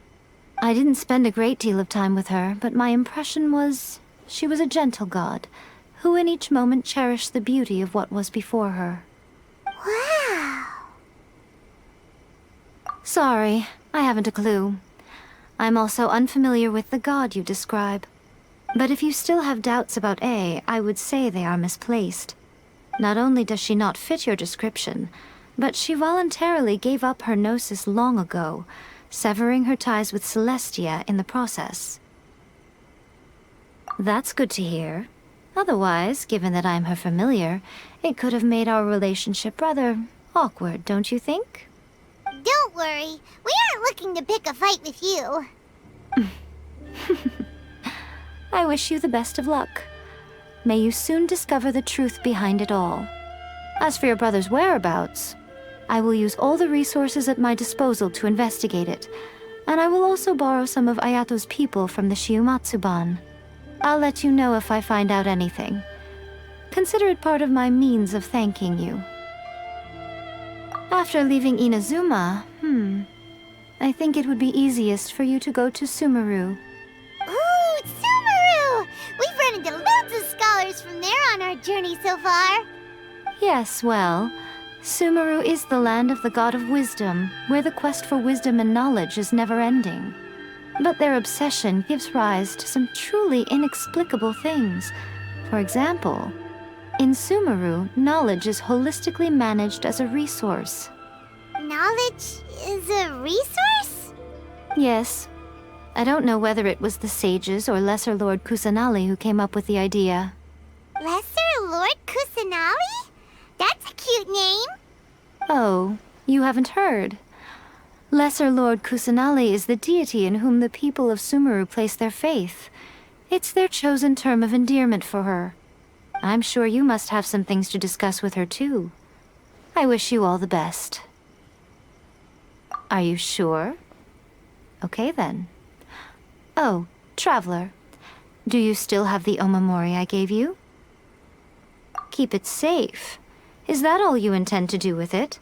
I didn't spend a great deal of time with her, but my impression was she was a gentle god, who in each moment cherished the beauty of what was before her. Wow! Sorry, I haven't a clue. I'm also unfamiliar with the god you describe. But if you still have doubts about A, I would say they are misplaced. Not only does she not fit your description, but she voluntarily gave up her gnosis long ago, severing her ties with Celestia in the process. That's good to hear. Otherwise, given that I'm her familiar, it could have made our relationship rather awkward, don't you think? Don't worry, we aren't looking to pick a fight with you. I wish you the best of luck. May you soon discover the truth behind it all. As for your brother's whereabouts, I will use all the resources at my disposal to investigate it, and I will also borrow some of Ayato's people from the Shiumatsu-ban. I'll let you know if I find out anything. Consider it part of my means of thanking you. After leaving Inazuma, I think it would be easiest for you to go to Sumeru. Ooh, Sumeru! We've run into loads of scholars from there on our journey so far. Yes, well, Sumeru is the land of the god of wisdom, where the quest for wisdom and knowledge is never-ending. But their obsession gives rise to some truly inexplicable things. For example, in Sumeru, knowledge is holistically managed as a resource. Knowledge is a resource? Yes. I don't know whether it was the sages or Lesser Lord Kusanali who came up with the idea. Lesser Lord Kusanali? That's a cute name. Oh, you haven't heard. Lesser Lord Kusanali is the deity in whom the people of Sumeru place their faith. It's their chosen term of endearment for her. I'm sure you must have some things to discuss with her too. I wish you all the best. Are you sure? Okay then. Oh, Traveler. Do you still have the omamori I gave you? Keep it safe. Is that all you intend to do with it?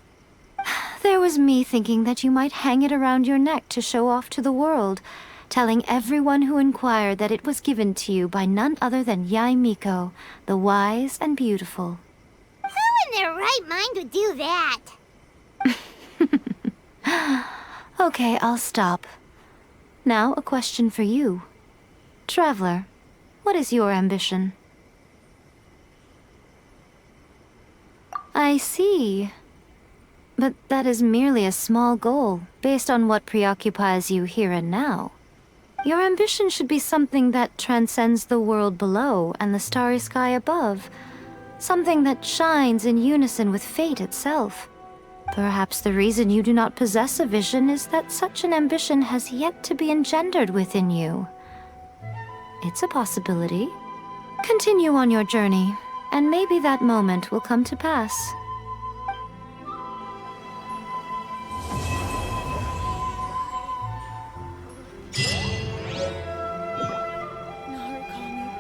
There was me thinking that you might hang it around your neck to show off to the world, telling everyone who inquired that it was given to you by none other than Yae Miko, the wise and beautiful. Who in their right mind would do that? Okay, I'll stop. Now, a question for you. Traveler, what is your ambition? I see. But that is merely a small goal, based on what preoccupies you here and now. Your ambition should be something that transcends the world below and the starry sky above. Something that shines in unison with fate itself. Perhaps the reason you do not possess a vision is that such an ambition has yet to be engendered within you. It's a possibility. Continue on your journey, and maybe that moment will come to pass.